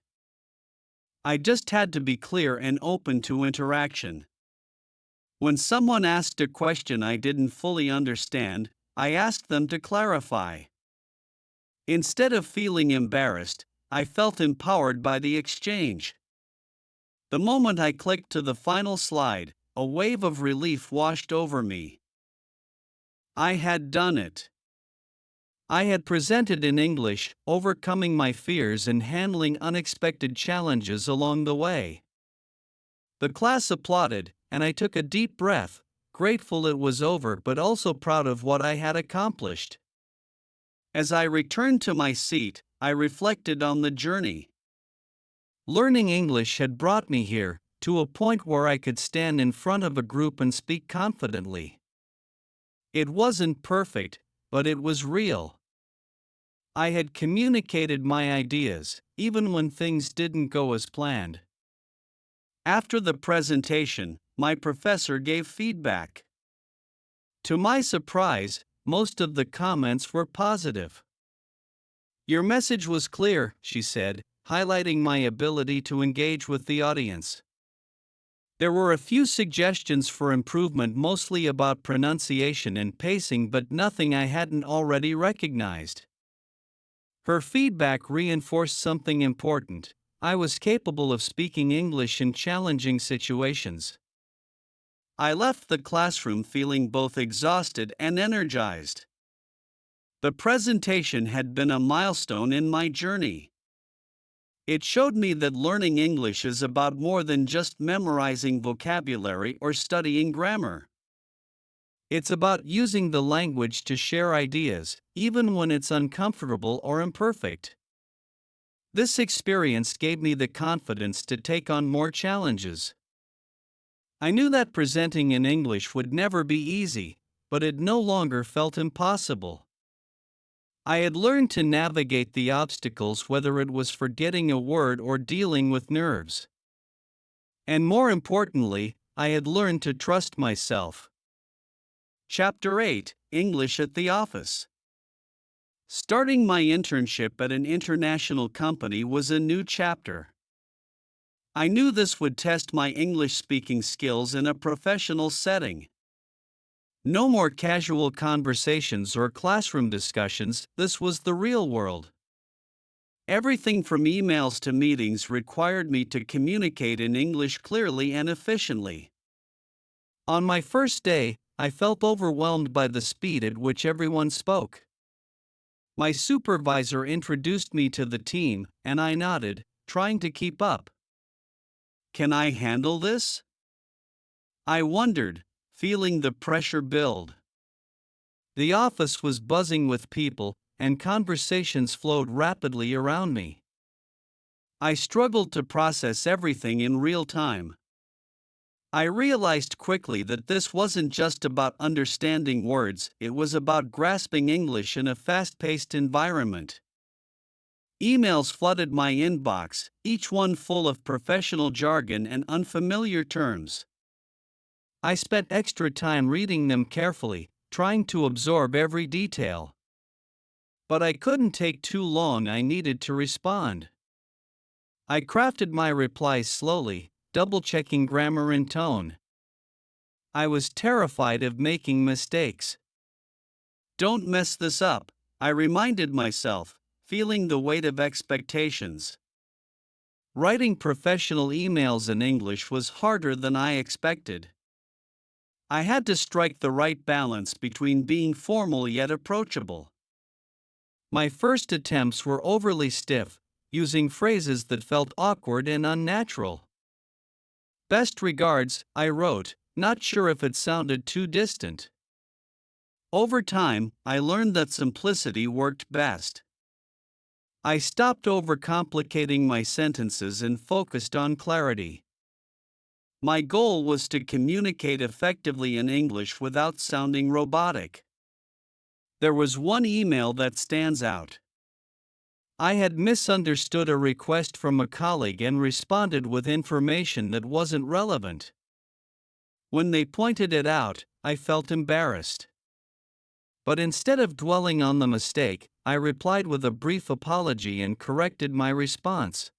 I just had to be clear and open to interaction. When someone asked a question I didn't fully understand, I asked them to clarify. Instead of feeling embarrassed, I felt empowered by the exchange. The moment I clicked to the final slide, a wave of relief washed over me. I had done it. I had presented in English, overcoming my fears and handling unexpected challenges along the way. The class applauded, and I took a deep breath, grateful it was over but also proud of what I had accomplished. As I returned to my seat, I reflected on the journey. Learning English had brought me here, to a point where I could stand in front of a group and speak confidently. It wasn't perfect, but it was real. I had communicated my ideas, even when things didn't go as planned. After the presentation, my professor gave feedback. To my surprise, most of the comments were positive. Your message was clear, she said, highlighting my ability to engage with the audience. There were a few suggestions for improvement, mostly about pronunciation and pacing, but nothing I hadn't already recognized. Her feedback reinforced something important. I was capable of speaking English in challenging situations. I left the classroom feeling both exhausted and energized. The presentation had been a milestone in my journey. It showed me that learning English is about more than just memorizing vocabulary or studying grammar. It's about using the language to share ideas, even when it's uncomfortable or imperfect. This experience gave me the confidence to take on more challenges. I knew that presenting in English would never be easy, but it no longer felt impossible. I had learned to navigate the obstacles, whether it was forgetting a word or dealing with nerves. And more importantly, I had learned to trust myself. Chapter 8: English at the Office. Starting my internship at an international company was a new chapter. I knew this would test my English speaking skills in a professional setting. No more casual conversations or classroom discussions, this was the real world. Everything from emails to meetings required me to communicate in English clearly and efficiently. On my first day, I felt overwhelmed by the speed at which everyone spoke. My supervisor introduced me to the team, and I nodded, trying to keep up. Can I handle this? I wondered, feeling the pressure build. The office was buzzing with people, and conversations flowed rapidly around me. I struggled to process everything in real time. I realized quickly that this wasn't just about understanding words, it was about grasping English in a fast-paced environment. Emails flooded my inbox, each one full of professional jargon and unfamiliar terms. I spent extra time reading them carefully, trying to absorb every detail. But I couldn't take too long. I needed to respond. I crafted my replies slowly, double-checking grammar and tone. I was terrified of making mistakes. Don't mess this up, I reminded myself, feeling the weight of expectations. Writing professional emails in English was harder than I expected. I had to strike the right balance between being formal yet approachable. My first attempts were overly stiff, using phrases that felt awkward and unnatural. Best regards, I wrote, not sure if it sounded too distant. Over time, I learned that simplicity worked best. I stopped overcomplicating my sentences and focused on clarity. My goal was to communicate effectively in English without sounding robotic. There was one email that stands out. I had misunderstood a request from a colleague and responded with information that wasn't relevant. When they pointed it out, I felt embarrassed. But instead of dwelling on the mistake, I replied with a brief apology and corrected my response.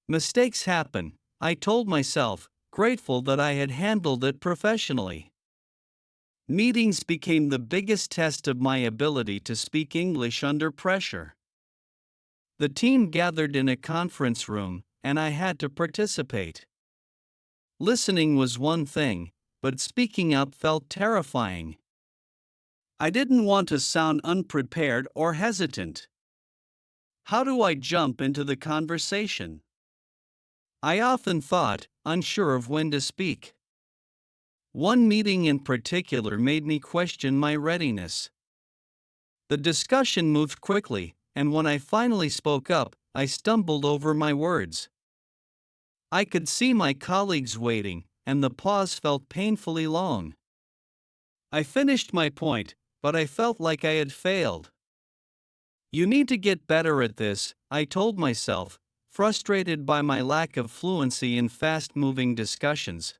Mistakes happen, I told myself, grateful that I had handled it professionally. Meetings became the biggest test of my ability to speak English under pressure. The team gathered in a conference room, and I had to participate. Listening was one thing, but speaking up felt terrifying. I didn't want to sound unprepared or hesitant. How do I jump into the conversation? I often thought, unsure of when to speak. One meeting in particular made me question my readiness. The discussion moved quickly, and when I finally spoke up, I stumbled over my words. I could see my colleagues waiting, and the pause felt painfully long. I finished my point, but I felt like I had failed. You need to get better at this, I told myself, frustrated by my lack of fluency in fast-moving discussions.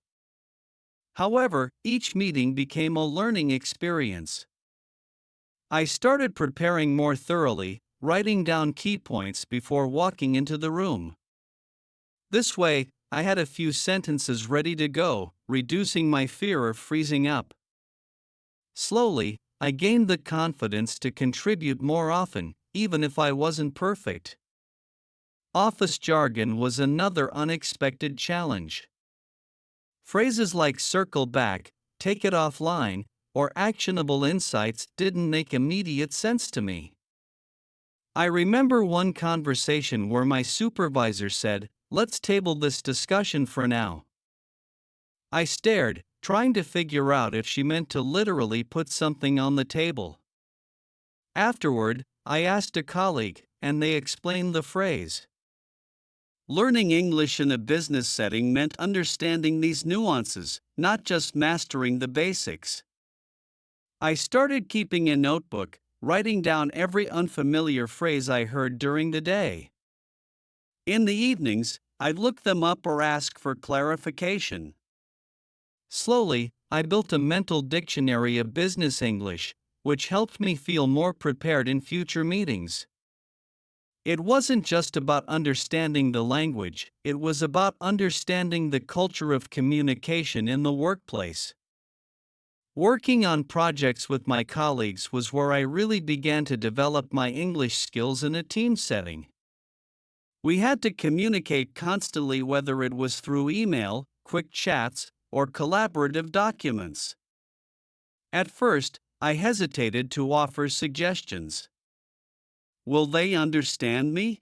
However, each meeting became a learning experience. I started preparing more thoroughly, writing down key points before walking into the room. This way, I had a few sentences ready to go, reducing my fear of freezing up. Slowly, I gained the confidence to contribute more often, even if I wasn't perfect. Office jargon was another unexpected challenge. Phrases like circle back, take it offline, or actionable insights didn't make immediate sense to me. I remember one conversation where my supervisor said, "Let's table this discussion for now." I stared, trying to figure out if she meant to literally put something on the table. Afterward, I asked a colleague, and they explained the phrase. Learning English in a business setting meant understanding these nuances, not just mastering the basics. I started keeping a notebook, writing down every unfamiliar phrase I heard during the day. In the evenings, I'd look them up or ask for clarification. Slowly, I built a mental dictionary of business English, which helped me feel more prepared in future meetings. It wasn't just about understanding the language, it was about understanding the culture of communication in the workplace. Working on projects with my colleagues was where I really began to develop my English skills in a team setting. We had to communicate constantly, whether it was through email, quick chats, or collaborative documents. At first, I hesitated to offer suggestions. Will they understand me?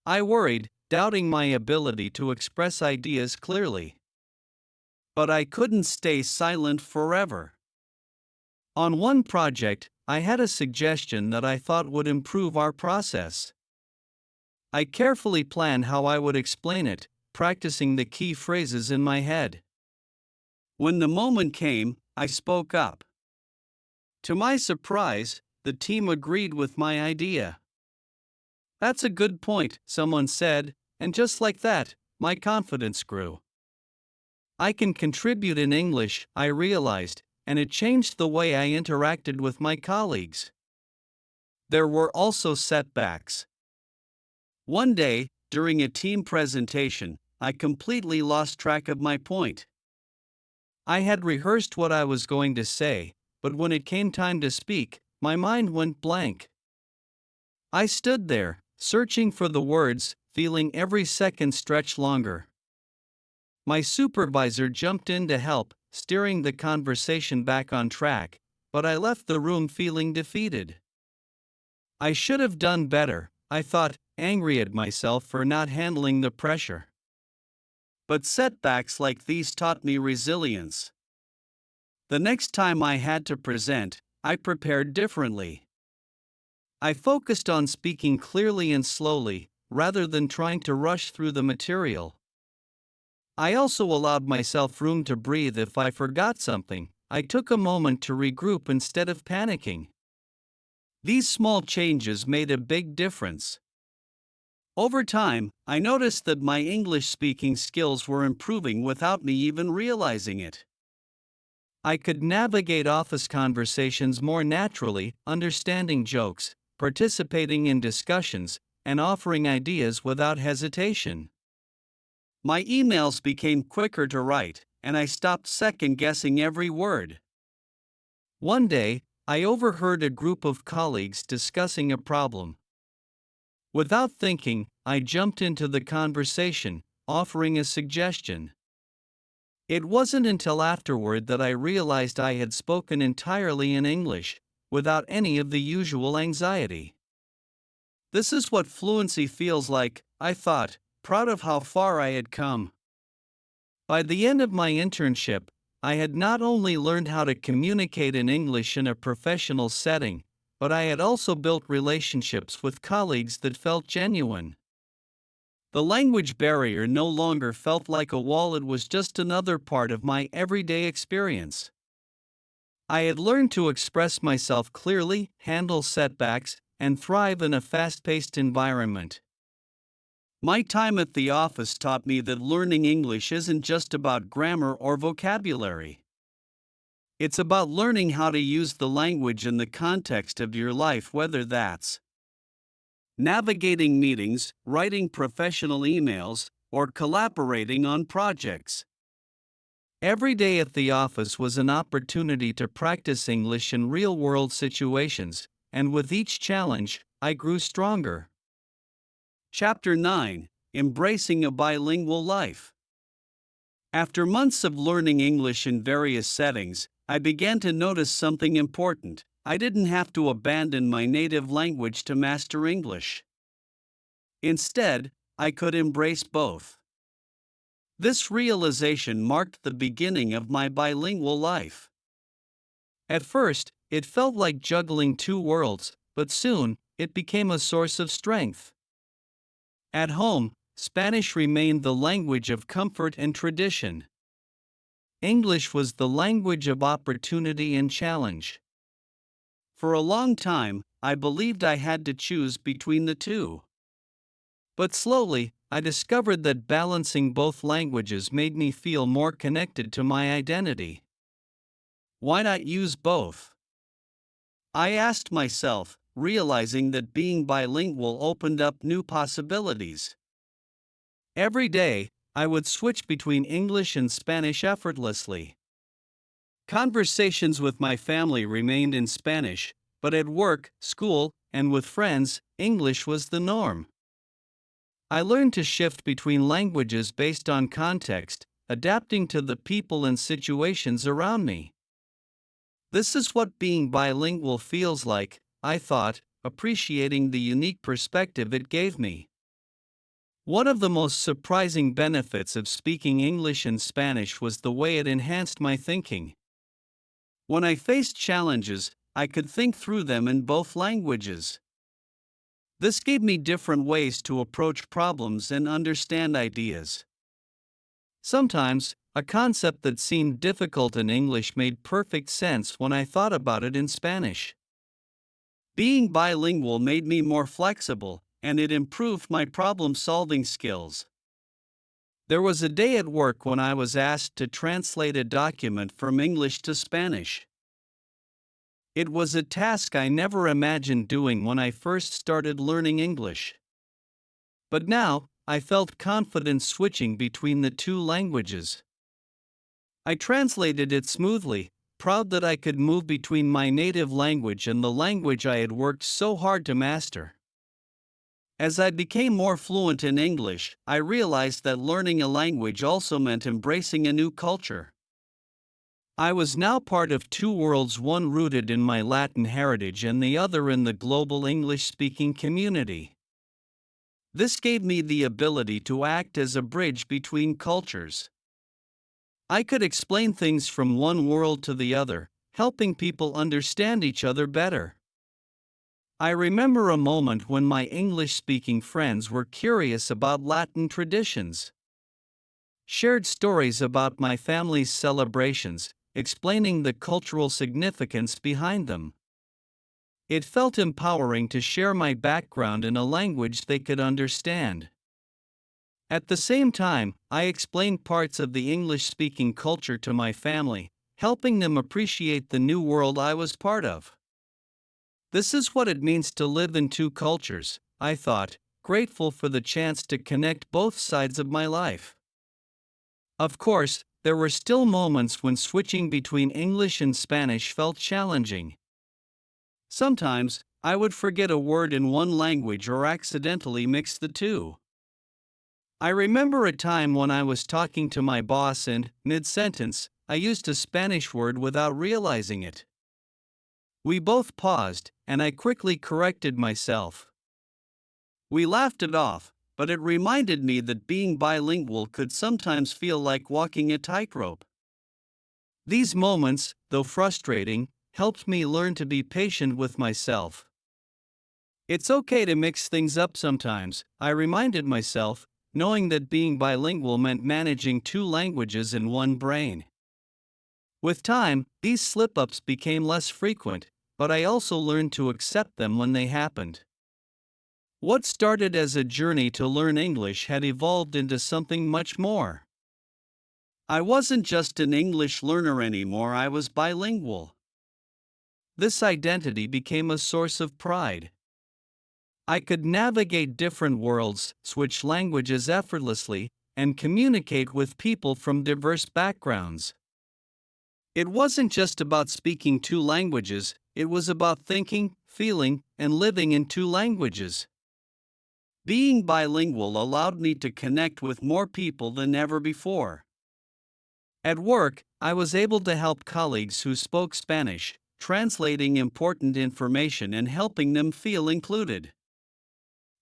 I worried, doubting my ability to express ideas clearly. But I couldn't stay silent forever. On one project, I had a suggestion that I thought would improve our process. I carefully planned how I would explain it, practicing the key phrases in my head. When the moment came, I spoke up. To my surprise, the team agreed with my idea. "That's a good point," someone said, and just like that, my confidence grew. I can contribute in English, I realized, and it changed the way I interacted with my colleagues. There were also setbacks. One day, during a team presentation, I completely lost track of my point. I had rehearsed what I was going to say, but when it came time to speak, my mind went blank. I stood there, searching for the words, feeling every second stretch longer. My supervisor jumped in to help, steering the conversation back on track, but I left the room feeling defeated. I should have done better, I thought, angry at myself for not handling the pressure. But setbacks like these taught me resilience. The next time I had to present, I prepared differently. I focused on speaking clearly and slowly, rather than trying to rush through the material. I also allowed myself room to breathe if I forgot something. I took a moment to regroup instead of panicking. These small changes made a big difference. Over time, I noticed that my English speaking skills were improving without me even realizing it. I could navigate office conversations more naturally, understanding jokes, participating in discussions, and offering ideas without hesitation. My emails became quicker to write, and I stopped second-guessing every word. One day, I overheard a group of colleagues discussing a problem. Without thinking, I jumped into the conversation, offering a suggestion. It wasn't until afterward that I realized I had spoken entirely in English, without any of the usual anxiety. This is what fluency feels like, I thought, proud of how far I had come. By the end of my internship, I had not only learned how to communicate in English in a professional setting, but I had also built relationships with colleagues that felt genuine. The language barrier no longer felt like a wall, it was just another part of my everyday experience. I had learned to express myself clearly, handle setbacks, and thrive in a fast-paced environment. My time at the office taught me that learning English isn't just about grammar or vocabulary. It's about learning how to use the language in the context of your life, whether that's navigating meetings, writing professional emails, or collaborating on projects. Every day at the office was an opportunity to practice English in real-world situations, and with each challenge, I grew stronger. Chapter 9: Embracing a Bilingual Life. After months of learning English in various settings, I began to notice something important. I didn't have to abandon my native language to master English. Instead, I could embrace both. This realization marked the beginning of my bilingual life. At first, it felt like juggling two worlds, but soon, it became a source of strength. At home, Spanish remained the language of comfort and tradition. English was the language of opportunity and challenge. For a long time, I believed I had to choose between the two. But slowly, I discovered that balancing both languages made me feel more connected to my identity. Why not use both? I asked myself, realizing that being bilingual opened up new possibilities. Every day, I would switch between English and Spanish effortlessly. Conversations with my family remained in Spanish, but at work, school, and with friends, English was the norm. I learned to shift between languages based on context, adapting to the people and situations around me. This is what being bilingual feels like, I thought, appreciating the unique perspective it gave me. One of the most surprising benefits of speaking English and Spanish was the way it enhanced my thinking. When I faced challenges, I could think through them in both languages. This gave me different ways to approach problems and understand ideas. Sometimes, a concept that seemed difficult in English made perfect sense when I thought about it in Spanish. Being bilingual made me more flexible, and it improved my problem-solving skills. There was a day at work when I was asked to translate a document from English to Spanish. It was a task I never imagined doing when I first started learning English. But now, I felt confident switching between the two languages. I translated it smoothly, proud that I could move between my native language and the language I had worked so hard to master. As I became more fluent in English, I realized that learning a language also meant embracing a new culture. I was now part of two worlds, one rooted in my Latin heritage and the other in the global English-speaking community. This gave me the ability to act as a bridge between cultures. I could explain things from one world to the other, helping people understand each other better. I remember a moment when my English-speaking friends were curious about Latin traditions. Shared stories about my family's celebrations, explaining the cultural significance behind them. It felt empowering to share my background in a language they could understand. At the same time, I explained parts of the English-speaking culture to my family, helping them appreciate the new world I was part of. This is what it means to live in two cultures, I thought, grateful for the chance to connect both sides of my life. Of course, there were still moments when switching between English and Spanish felt challenging. Sometimes, I would forget a word in one language or accidentally mix the two. I remember a time when I was talking to my boss and, mid-sentence, I used a Spanish word without realizing it. We both paused, and I quickly corrected myself. We laughed it off, but it reminded me that being bilingual could sometimes feel like walking a tightrope. These moments, though frustrating, helped me learn to be patient with myself. It's okay to mix things up sometimes, I reminded myself, knowing that being bilingual meant managing two languages in one brain. With time, these slip-ups became less frequent, but I also learned to accept them when they happened. What started as a journey to learn English had evolved into something much more. I wasn't just an English learner anymore, I was bilingual. This identity became a source of pride. I could navigate different worlds, switch languages effortlessly, and communicate with people from diverse backgrounds. It wasn't just about speaking two languages, it was about thinking, feeling, and living in two languages. Being bilingual allowed me to connect with more people than ever before. At work, I was able to help colleagues who spoke Spanish, translating important information and helping them feel included.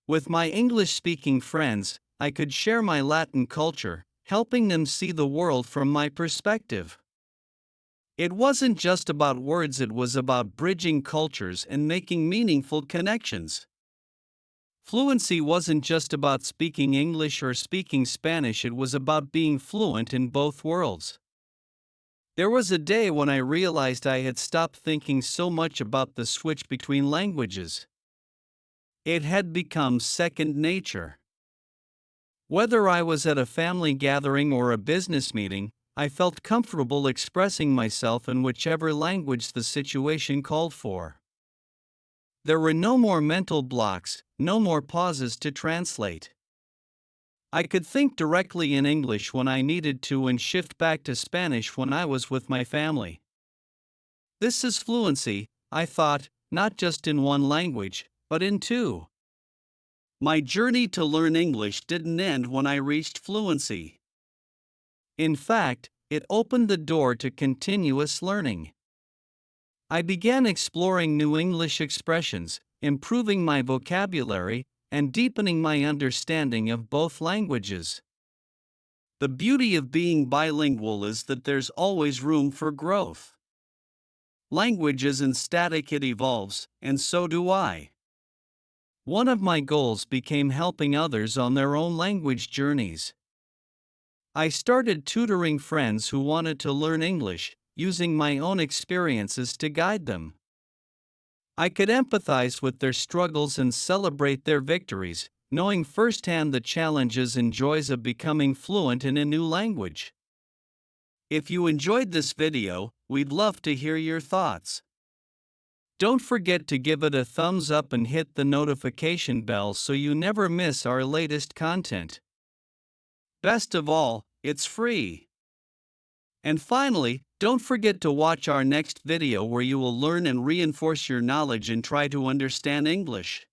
With my English-speaking friends, I could share my Latin culture, helping them see the world from my perspective. It wasn't just about words, it was about bridging cultures and making meaningful connections. Fluency wasn't just about speaking English or speaking Spanish, it was about being fluent in both worlds. There was a day when I realized I had stopped thinking so much about the switch between languages. It had become second nature. Whether I was at a family gathering or a business meeting, I felt comfortable expressing myself in whichever language the situation called for. There were no more mental blocks, no more pauses to translate. I could think directly in English when I needed to and shift back to Spanish when I was with my family. This is fluency, I thought, not just in one language, but in two. My journey to learn English didn't end when I reached fluency. In fact, it opened the door to continuous learning. I began exploring new English expressions, improving my vocabulary, and deepening my understanding of both languages. The beauty of being bilingual is that there's always room for growth. Language isn't static, it evolves, and so do I. One of my goals became helping others on their own language journeys. I started tutoring friends who wanted to learn English, using my own experiences to guide them. I could empathize with their struggles and celebrate their victories, knowing firsthand the challenges and joys of becoming fluent in a new language. If you enjoyed this video, we'd love to hear your thoughts. Don't forget to give it a thumbs up and hit the notification bell so you never miss our latest content. Best of all, it's free. And finally, don't forget to watch our next video where you will learn and reinforce your knowledge and try to understand English.